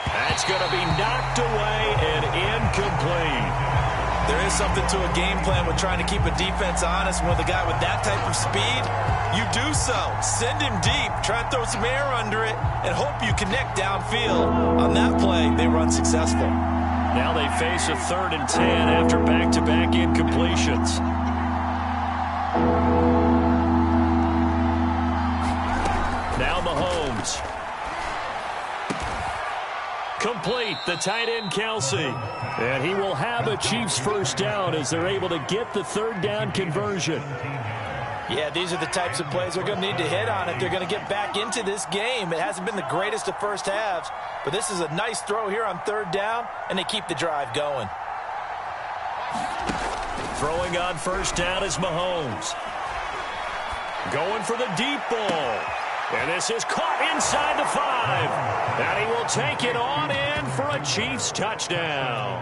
Speaker 1: That's going to be knocked away and incomplete.
Speaker 2: There is something to a game plan with trying to keep a defense honest. With a guy with that type of speed, you do so. Send him deep. Try and throw some air under it and hope you connect downfield. On that play, they run successful.
Speaker 1: Now they face a 3rd and 10 after back-to-back incompletions. Now Mahomes. Complete, the tight end Kelsey. And he will have a Chiefs first down as they're able to get the 3rd down conversion.
Speaker 2: Yeah, these are the types of plays they're going to need to hit on if they're going to get back into this game. It hasn't been the greatest of first halves, but this is a nice throw here on 3rd down, and they keep the drive going.
Speaker 1: Throwing on first down is Mahomes. Going for the deep ball. And this is caught inside the 5. And he will take it on in for a Chiefs touchdown.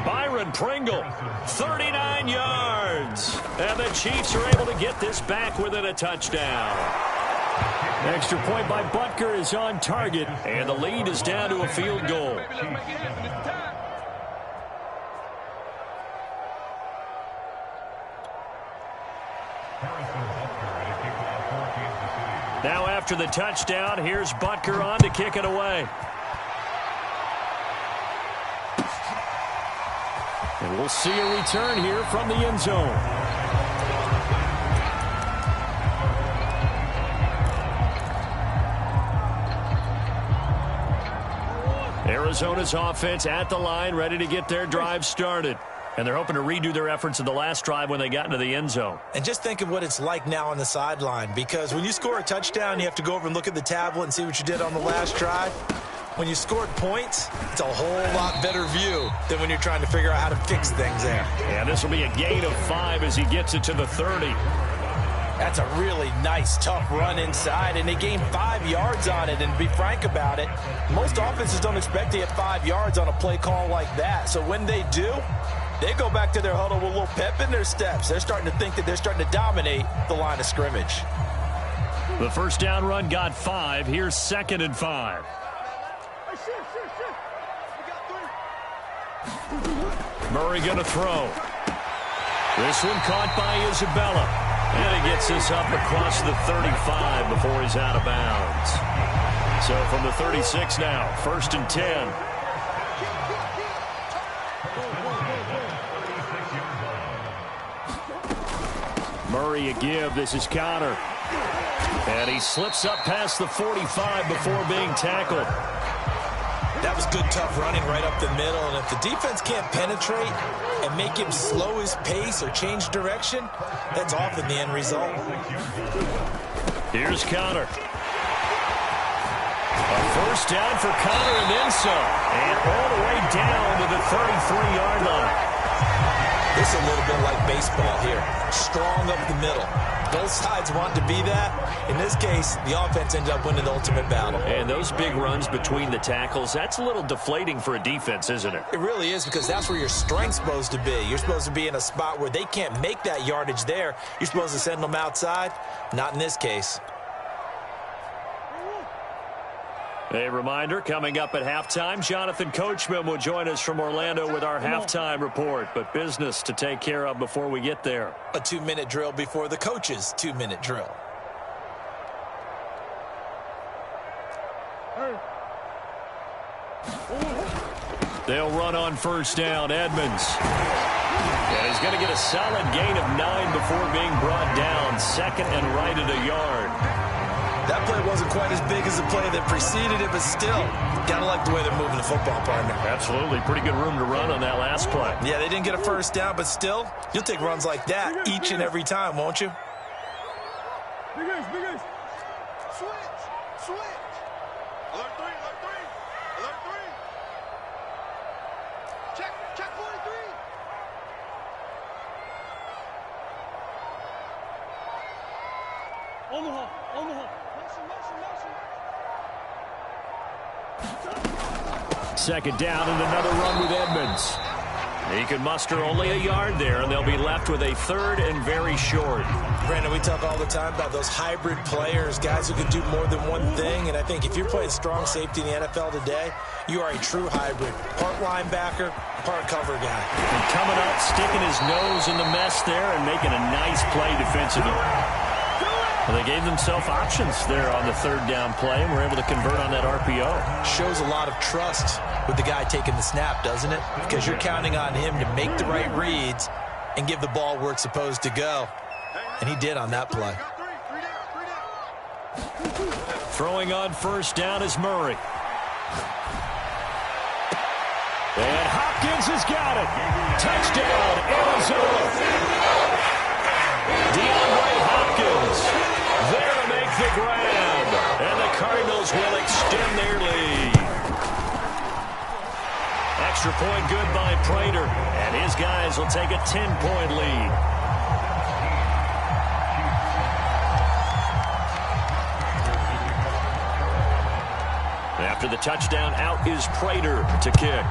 Speaker 1: Byron Pringle, 39 yards. And the Chiefs are able to get this back within a touchdown. Extra point by Butker is on target. And the lead is down to a field goal. Now after the touchdown, here's Butker on to kick it away. And we'll see a return here from the end zone. Arizona's offense at the line, ready to get their drive started. And they're hoping to redo their efforts in the last drive when they got into the end zone.
Speaker 2: And just think of what it's like now on the sideline, because when you score a touchdown, you have to go over and look at the tablet and see what you did on the last drive. When you scored points, it's a whole lot better view than when you're trying to figure out how to fix things there.
Speaker 1: And this will be a gain of 5 as he gets it to the 30.
Speaker 2: That's a really nice, tough run inside, and they gained 5 yards on it. And to be frank about it, most offenses don't expect to get 5 yards on a play call like that. So when they do, they go back to their huddle with a little pep in their steps. They're starting to think that they're starting to dominate the line of scrimmage.
Speaker 1: The first down run got 5. Here's 2nd and 5. Murray going to throw. This one caught by Isabella. And he gets this up across the 35 before he's out of bounds. So from the 36 now, 1st and 10. Murray a give. This is Connor. And he slips up past the 45 before being tackled.
Speaker 2: That was good, tough running right up the middle. And if the defense can't penetrate and make him slow his pace or change direction, that's often the end result.
Speaker 1: Here's Connor. A first down for Connor and then some. And all the way down to the 33-yard line.
Speaker 2: This is a little bit like baseball here. Strong up the middle. Both sides want to be that. In this case, the offense ended up winning the ultimate battle.
Speaker 1: And those big runs between the tackles, that's a little deflating for a defense, isn't it?
Speaker 2: It really is, because that's where your strength's supposed to be. You're supposed to be in a spot where they can't make that yardage there. You're supposed to send them outside. Not in this case.
Speaker 1: A reminder, coming up at halftime, Jonathan Coachman will join us from Orlando with our halftime report. But business to take care of before we get there.
Speaker 2: A 2-minute drill before the coach's 2-minute drill.
Speaker 1: They'll run on first down. Edmonds. And he's going to get a solid gain of 9 before being brought down. Second and right at a yard.
Speaker 2: That play wasn't quite as big as the play that preceded it, but still, got to like the way they're moving the football, partner.
Speaker 1: Absolutely. Pretty good room to run on that last play.
Speaker 2: Yeah, they didn't get a first down, but still, you'll take runs like that each and every time, won't you?
Speaker 4: Big ace. Switch. Alert 3. Check 43. On the hole. Motion.
Speaker 1: Second down and another run with Edmonds. He can muster only a yard there, and they'll be left with a third and very short.
Speaker 2: Brandon, we talk all the time about those hybrid players, guys who can do more than one thing, and I think if you're playing strong safety in the NFL today, you are a true hybrid. Part linebacker, part cover guy.
Speaker 1: And coming up, sticking his nose in the mess there and making a nice play defensively. Well, they gave themselves options there on the third down play and were able to convert on that RPO.
Speaker 2: Shows a lot of trust with the guy taking the snap, doesn't it? Because you're counting on him to make the right reads and give the ball where it's supposed to go. And he did on that play.
Speaker 1: Throwing on first down is Murray. And Hopkins has got it. Touchdown, Arizona. DeAndre Hopkins there to make the grab. And the Cardinals will extend their lead. Extra point good by Prater. And his guys will take a 10-point lead. After the touchdown, out is Prater to kick.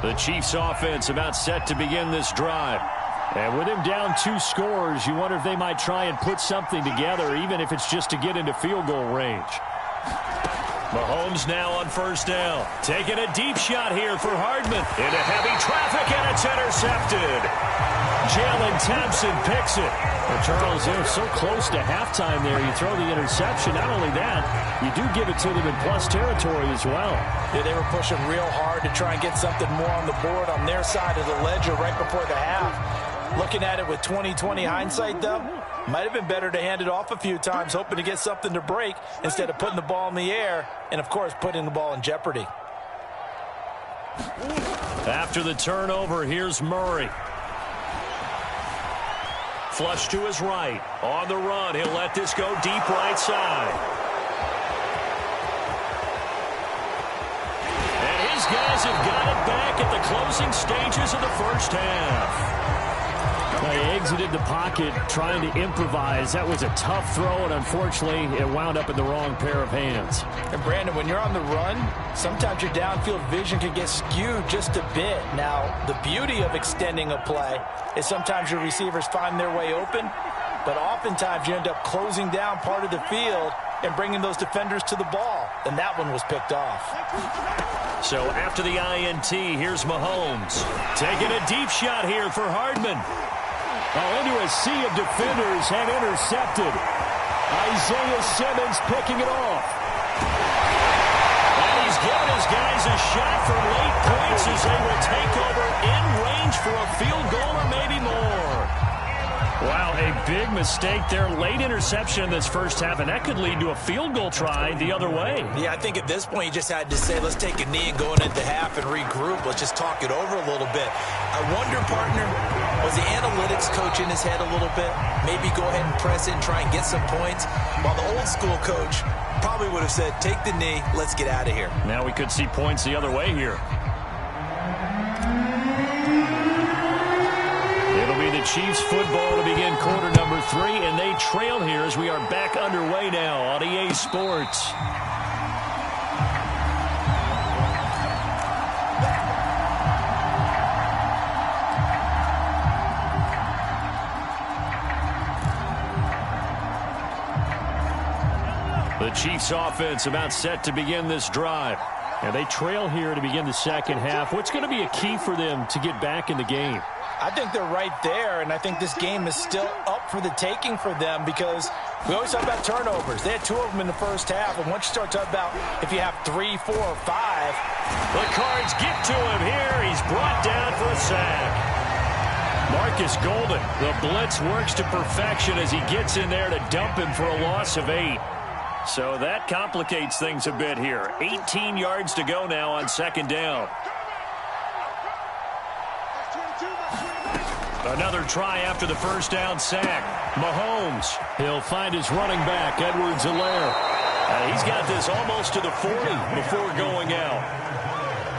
Speaker 1: The Chiefs offense about set to begin this drive. And with him down 2 scores, you wonder if they might try and put something together, even if it's just to get into field goal range. Mahomes now on first down. Taking a deep shot here for Hardman. Into heavy traffic, and it's intercepted. Jalen Thompson picks it. Well, Charles, they're so close to halftime there. You throw the interception. Not only that, you do give it to them in plus territory as well.
Speaker 2: Yeah, they were pushing real hard to try and get something more on the board on their side of the ledger right before the half. Looking at it with 20/20 hindsight, though, might have been better to hand it off a few times, hoping to get something to break instead of putting the ball in the air and, of course, putting the ball in jeopardy.
Speaker 1: After the turnover, here's Murray. Flush to his right. On the run, he'll let this go deep right side. And his guys have got it back at the closing stages of the first half.
Speaker 3: They exited the pocket trying to improvise. That was a tough throw, and unfortunately, it wound up in the wrong pair of hands.
Speaker 2: And, Brandon, when you're on the run, sometimes your downfield vision can get skewed just a bit. Now, the beauty of extending a play is sometimes your receivers find their way open, but oftentimes you end up closing down part of the field and bringing those defenders to the ball, and that one was picked off.
Speaker 1: So after the INT, here's Mahomes. Taking a deep shot here for Hardman.
Speaker 3: Into a sea of defenders and intercepted. Isaiah Simmons picking it off.
Speaker 1: And he's given his guys a shot for late points as they will take over in range for a field goal or maybe more. Wow, a big mistake there. Late interception in this first half, and that could lead to a field goal try the other way.
Speaker 2: Yeah, I think at this point you just had to say, let's take a knee and go into half and regroup. Let's just talk it over a little bit. I wonder, partner, was the analytics coach in his head a little bit? Maybe go ahead and press it and try and get some points? While the old school coach probably would have said, take the knee, let's get out of here.
Speaker 1: Now we could see points the other way here. It'll be the Chiefs football to begin quarter number 3, and they trail here as we are back underway now on EA Sports. The Chiefs offense about set to begin this drive.
Speaker 3: And they trail here to begin the second half. What's going to be a key for them to get back in the game?
Speaker 2: I think they're right there, and I think this game is still up for the taking for them because we always talk about turnovers. They had 2 of them in the first half, and once you start talking about if you have 3, 4, or 5.
Speaker 1: The Cards get to him here. He's brought down for a sack. Marcus Golden, the blitz works to perfection as he gets in there to dump him for a loss of 8. So that complicates things a bit here. 18 yards to go now on second down. Another try after the first down sack. Mahomes.
Speaker 3: He'll find his running back, Edwards-Helaire.
Speaker 1: He's got this almost to the 40 before going out.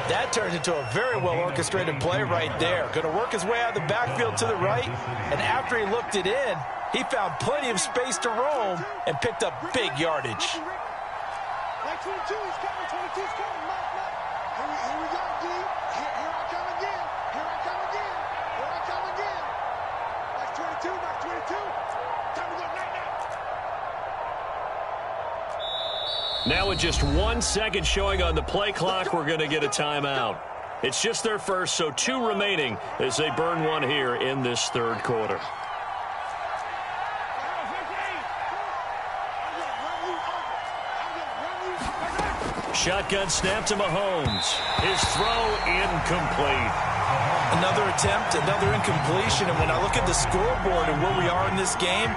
Speaker 2: That turns into a very well-orchestrated play right there. Going to work his way out of the backfield to the right, and after he looked it in, he found plenty of space to roam and picked up big yardage.
Speaker 4: 22 is coming. 22 is coming. Here we go, D. Here I come again. Here I come again. Here I come again. That's 22. That's 22. Time to go night.
Speaker 1: Now with just 1 second showing on the play clock, we're going to get a timeout. It's just their first, so 2 remaining as they burn 1 here in this third quarter. Shotgun snap to Mahomes. His throw incomplete.
Speaker 2: Another attempt, another incompletion, and when I look at the scoreboard and where we are in this game,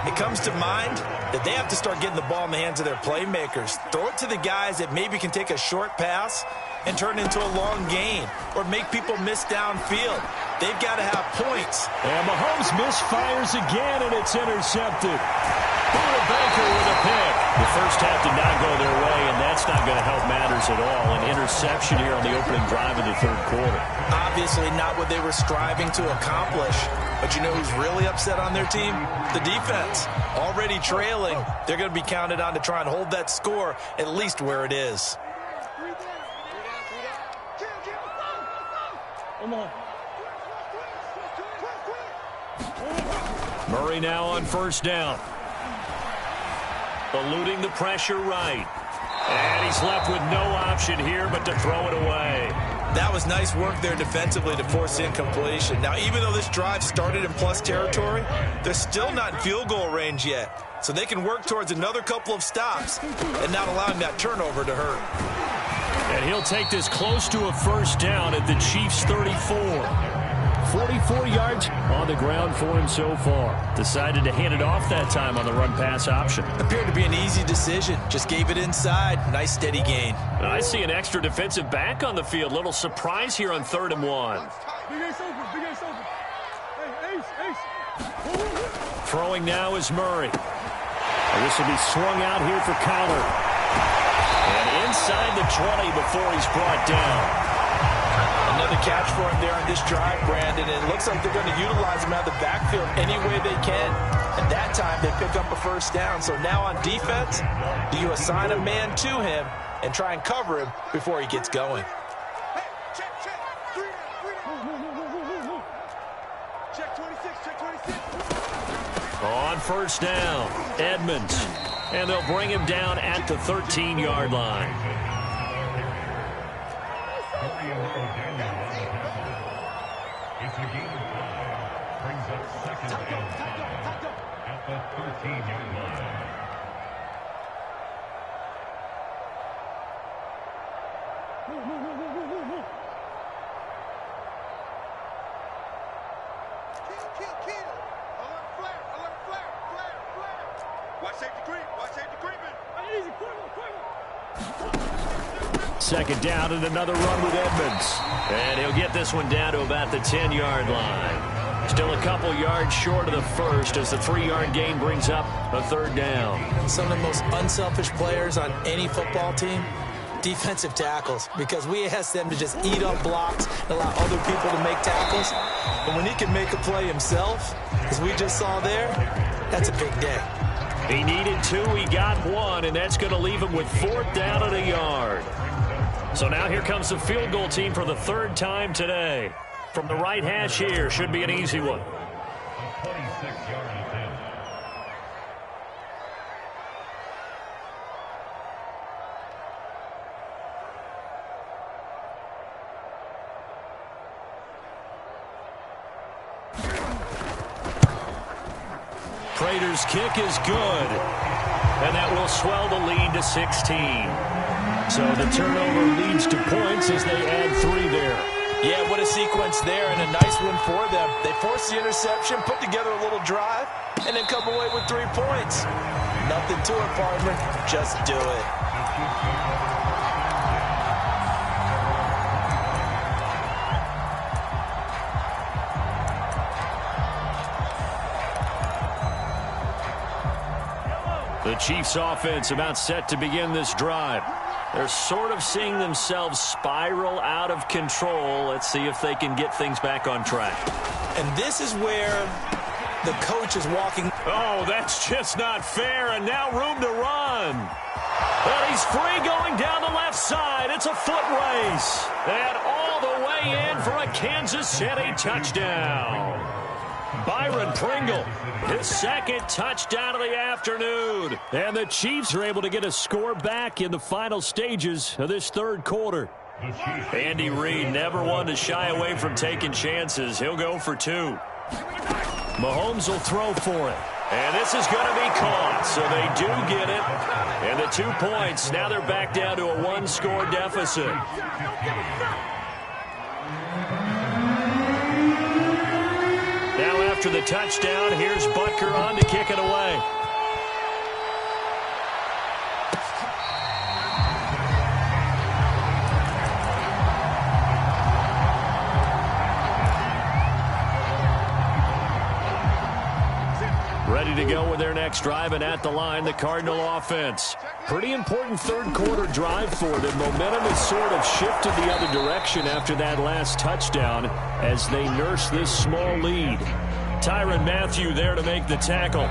Speaker 2: it comes to mind that they have to start getting the ball in the hands of their playmakers. Throw it to the guys that maybe can take a short pass and turn it into a long gain or make people miss downfield. They've got to have points.
Speaker 3: And Mahomes misfires again, and it's intercepted. Buda Baker with a pick.
Speaker 1: The first half did not go their way, and that's not going to help matters at all. An interception here on the opening drive of the third quarter.
Speaker 2: Obviously not what they were striving to accomplish. But you know who's really upset on their team? The defense. Already trailing, they're going to be counted on to try and hold that score at least where it is.
Speaker 1: Murray now on first down. Eluding the pressure right. And he's left with no option here but to throw it away.
Speaker 2: That was nice work there defensively to force incompletion. Now, even though this drive started in plus territory, they're still not in field goal range yet. So they can work towards another couple of stops and not allowing that turnover to hurt.
Speaker 1: And he'll take this close to a first down at the Chiefs' 34.
Speaker 3: 44 yards on the ground for him so far.
Speaker 1: Decided to hand it off that time on the run-pass option.
Speaker 2: Appeared to be an easy decision. Just gave it inside. Nice steady gain.
Speaker 1: I see an extra defensive back on the field. Little surprise here on 3rd and 1.
Speaker 4: Big Ace open. Big Ace open. Hey, Ace.
Speaker 1: Throwing now is Murray.
Speaker 3: And this will be swung out here for Kyler.
Speaker 1: And inside the 20 before he's brought down.
Speaker 2: Another catch for him there on this drive, Brandon. It looks like they're going to utilize him out of the backfield any way they can. And that time they pick up a first down. So now on defense, do you assign a man to him and try and cover him before he gets going?
Speaker 4: Hey, check. 3 down. Check 26. Check 26.
Speaker 1: On first down, Edmonds. And they'll bring him down at the 13-yard line.
Speaker 5: Brings up second down at the 13-yard line.
Speaker 4: Kill. Alert flare. Watch safety creeping.
Speaker 3: Second down and another run with Edmonds.
Speaker 1: And he'll get this one down to about the 10-yard line. Still a couple yards short of the first as the 3-yard gain brings up a 3rd down.
Speaker 2: Some of the most unselfish players on any football team, defensive tackles, because we ask them to just eat up blocks and allow other people to make tackles. But when he can make a play himself, as we just saw there, that's a big day.
Speaker 1: He needed 2, he got 1, and that's going to leave him with 4th down and a yard. So now here comes the field goal team for the 3rd time today. From the right hash here, should be an easy one.
Speaker 5: 26-yard attempt.
Speaker 1: Prater's kick is good. And that will swell the lead to 16. So the turnover leads to points as they add 3 there.
Speaker 2: Yeah, what a sequence there, and a nice one for them. They forced the interception, put together a little drive, and then come away with 3 points. Nothing to it, partner. Just do it.
Speaker 1: The Chiefs offense about set to begin this drive. They're sort of seeing themselves spiral out of control. Let's see if they can get things back on track.
Speaker 2: And this is where the coach is walking.
Speaker 1: Oh, that's just not fair, and now room to run. And he's free going down the left side. It's a foot race. And all the way in for a Kansas City touchdown. Byron Pringle, his second touchdown of the afternoon. And the Chiefs are able to get a score back in the final stages of this third quarter. Andy Reid never one to shy away from taking chances. He'll go for 2. Mahomes will throw for it. And this is going to be caught, so they do get it. And the 2 points, now they're back down to a 1-score deficit. Now after the touchdown, here's Butker on to kick it away. Ready to go with their next drive, and at the line, the Cardinal offense. Pretty important third quarter drive for them. Momentum has sort of shifted the other direction after that last touchdown as they nurse this small lead. Tyrann Mathieu there to make the tackle. We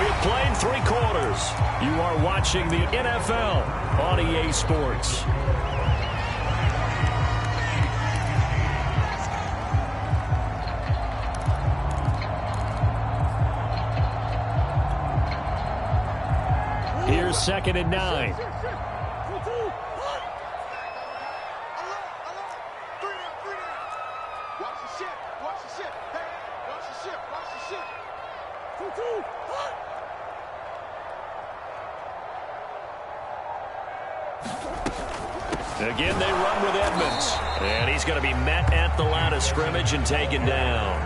Speaker 1: have played 3 quarters. You are watching the NFL on EA Sports. Here's 2nd and 9. Again, they run with Edmonds. And he's going to be met at the line of scrimmage and taken down.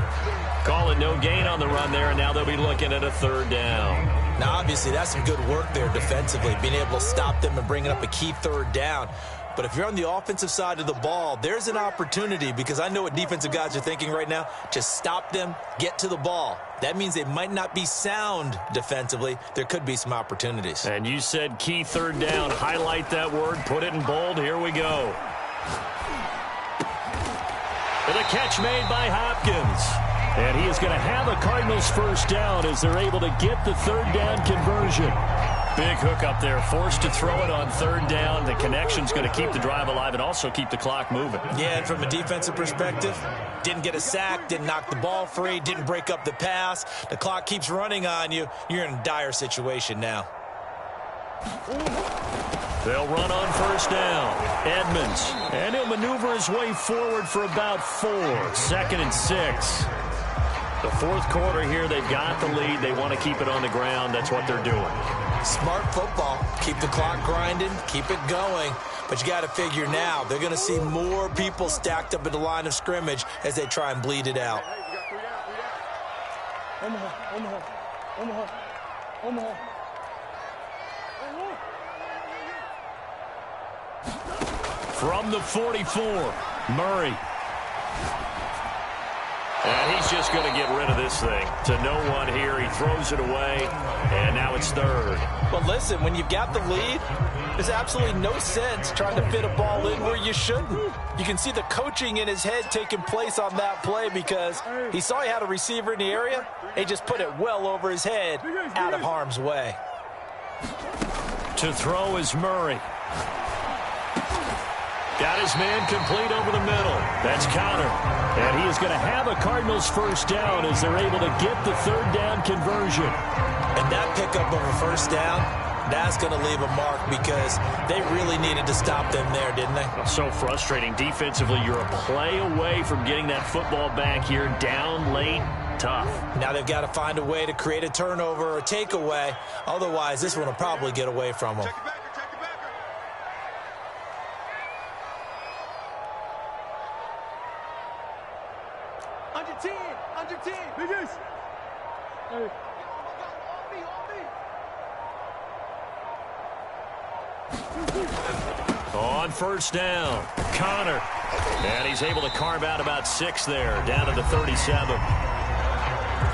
Speaker 1: Calling no gain on the run there, and now they'll be looking at a 3rd down.
Speaker 2: Now, obviously, that's some good work there defensively, being able to stop them and bringing up a key 3rd down. But if you're on the offensive side of the ball, there's an opportunity, because I know what defensive guys are thinking right now. Just stop them, get to the ball. That means they might not be sound defensively. There could be some opportunities.
Speaker 1: And you said key 3rd down. Highlight that word. Put it in bold. Here we go. And a catch made by Hopkins. And he is going to have a Cardinals 1st down as they're able to get the 3rd down conversion. Big hook up there, forced to throw it on 3rd down. The connection's going to keep the drive alive and also keep the clock moving.
Speaker 2: Yeah, and from a defensive perspective, didn't get a sack, didn't knock the ball free, didn't break up the pass. The clock keeps running on you. You're in a dire situation now.
Speaker 1: They'll run on 1st down. Edmonds, and he'll maneuver his way forward for about 4. 2nd and 6. The 4th quarter here, they've got the lead. They want to keep it on the ground. That's what they're doing.
Speaker 2: Smart football. Keep the clock grinding. Keep it going. But you got to figure now, they're going to see more people stacked up at the line of scrimmage as they try and bleed it out.
Speaker 1: From the 44, Murray. And he's just going to get rid of this thing. To no one here. He throws it away, and now it's 3rd.
Speaker 2: But listen, when you've got the lead, there's absolutely no sense trying to fit a ball in where you shouldn't. You can see the coaching in his head taking place on that play because he saw he had a receiver in the area. He just put it well over his head, out of harm's way.
Speaker 1: To throw is Murray. Got his man complete over the middle. That's Connor. And he is going to have a Cardinals 1st down as they're able to get the 3rd down conversion.
Speaker 2: And that pickup of a 1st down, That's going to leave a mark because they really needed to stop them there, didn't they?
Speaker 1: So frustrating. Defensively, you're a play away from getting that football back here. Down late, tough.
Speaker 2: Now they've got to find a way to create a turnover or a takeaway. Otherwise, this one will probably get away from them.
Speaker 4: Under 10. Big Ace. Hey.
Speaker 1: On first down, Connor. And he's able to carve out about 6 there, down to the 37.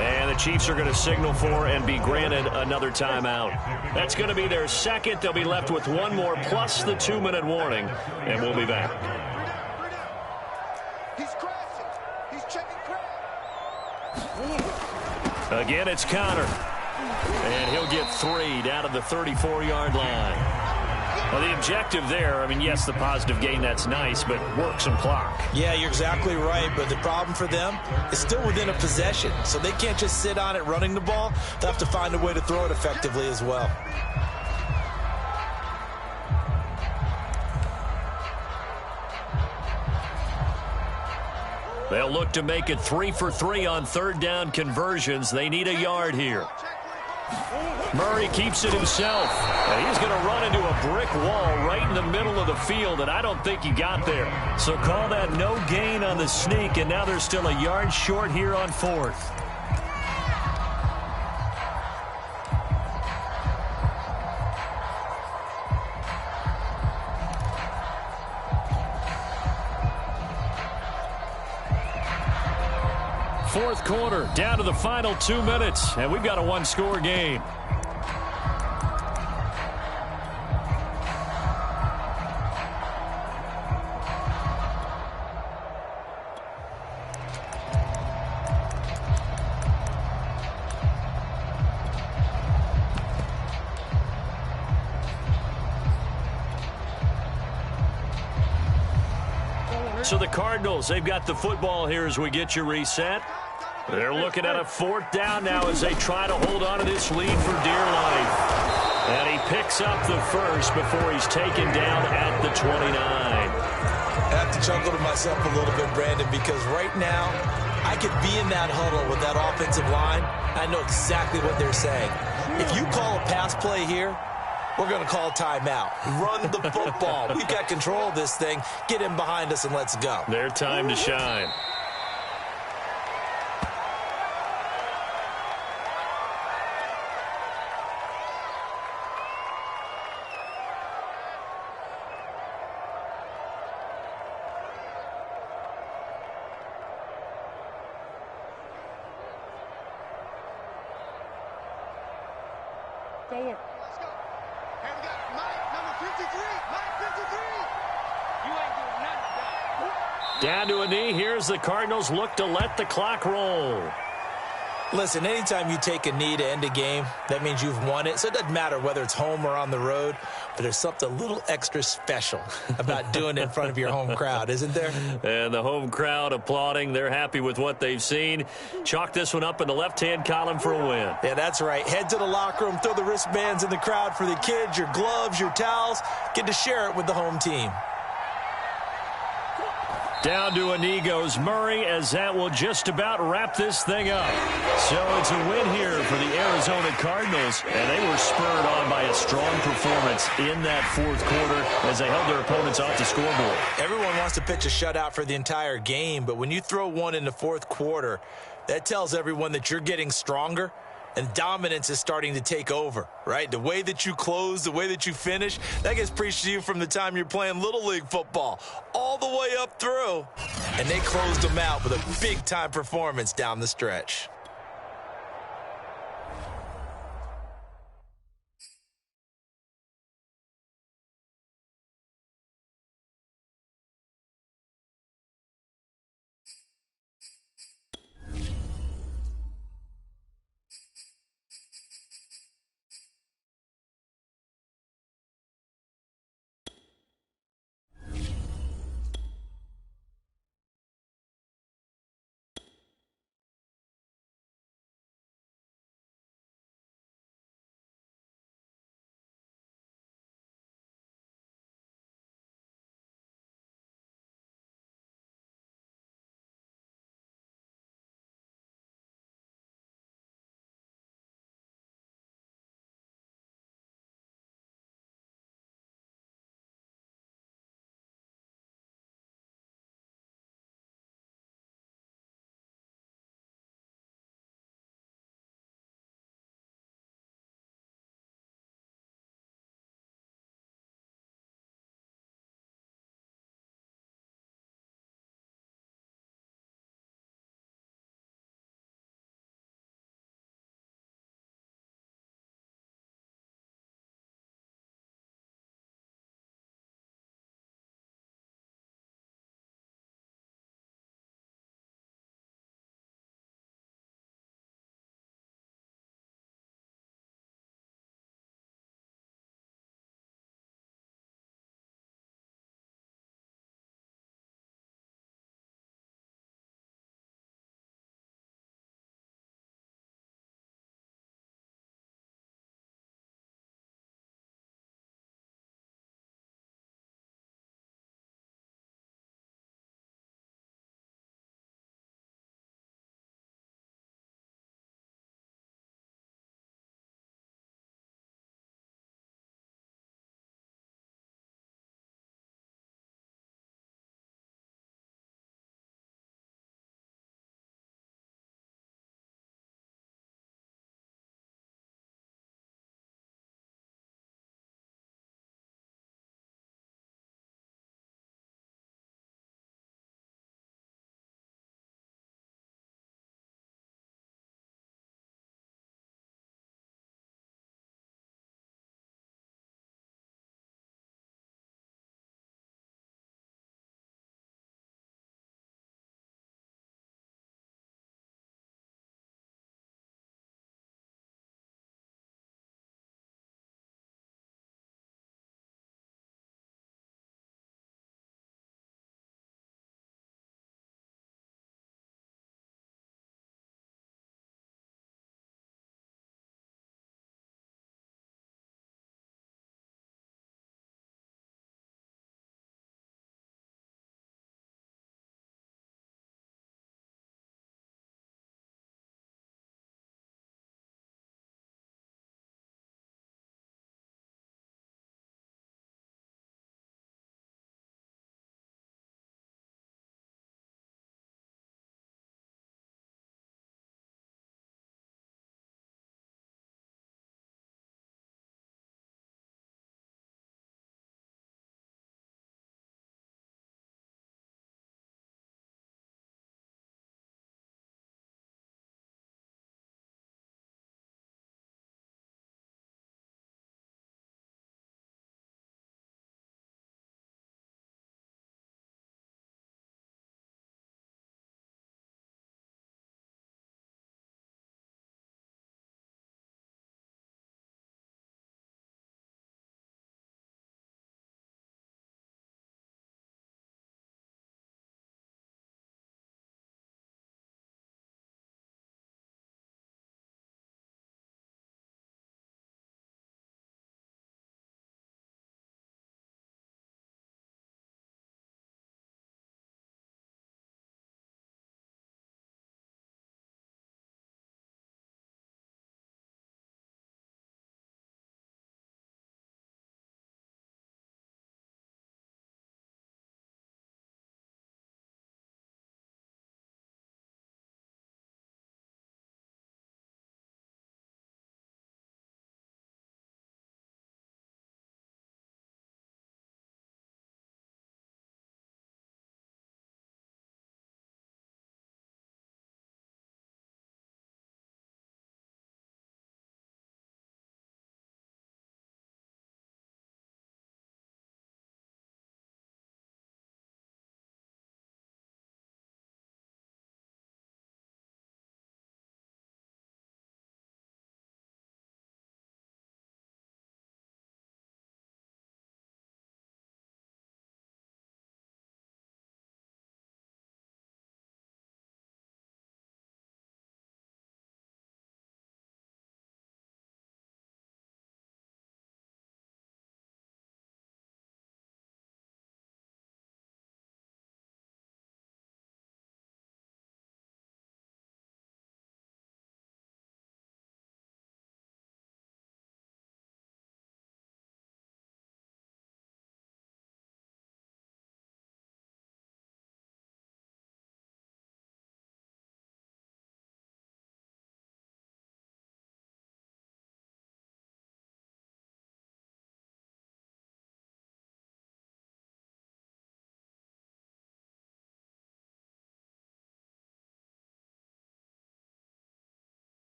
Speaker 1: And the Chiefs are going to signal for and be granted another timeout. That's going to be their second. They'll be left with one more plus the 2-minute warning, and we'll be back.
Speaker 4: He's crashing. He's checking crash.
Speaker 1: Again, it's Connor. And he'll get 3 down to the 34-yard line. Well, the objective there, I mean, yes, the positive gain, that's nice, but work some clock.
Speaker 2: Yeah, you're exactly right, but the problem for them is still within a possession, so they can't just sit on it running the ball. They'll have to find a way to throw it effectively as well.
Speaker 1: They'll look to make it 3 for 3 on third down conversions. They need a yard here. Murray keeps it himself, and he's going to run into a brick wall right in the middle of the field, and I don't think he got there. So call that no gain on the sneak, and now they're still a yard short here on 4th. Fourth quarter, down to the final 2 minutes, and we've got a one-score game. So the Cardinals, they've got the football here as we get you reset. They're looking at a 4th down now as they try to hold on to this lead for dear life. And he picks up the first before he's taken down at the 29.
Speaker 2: I have to chuckle to myself a little bit, Brandon, because right now I could be in that huddle with that offensive line. I know exactly what they're saying. If you call a pass play here, we're going to call timeout. Run the football. We've got control of this thing. Get in behind us and let's go.
Speaker 1: Their time to shine.
Speaker 4: Let's go. Here we got Mike, number 53. Mike, 53. You ain't doing nothing,
Speaker 1: Down to a knee. Here's the Cardinals look to let the clock roll.
Speaker 2: Listen, anytime you take a knee to end a game, that means you've won it. So it doesn't matter whether it's home or on the road, but there's something a little extra special about doing it in front of your home crowd, isn't there?
Speaker 1: And the home crowd applauding. They're happy with what they've seen. Chalk this one up in the left-hand column for a win.
Speaker 2: Yeah, that's right. Head to the locker room, throw the wristbands in the crowd for the kids, your gloves, your towels. Get to share it with the home team.
Speaker 1: Down to a knee goes Murray, as that will just about wrap this thing up. So it's a win here for the Arizona Cardinals, and they were spurred on by a strong performance in that 4th quarter as they held their opponents off the scoreboard.
Speaker 2: Everyone wants to pitch a shutout for the entire game, but when you throw one in the 4th quarter, that tells everyone that you're getting stronger and dominance is starting to take over, right? The way that you close, the way that you finish, that gets preached to you from the time you're playing Little League football all the way up through. And they closed them out with a big-time performance down the stretch.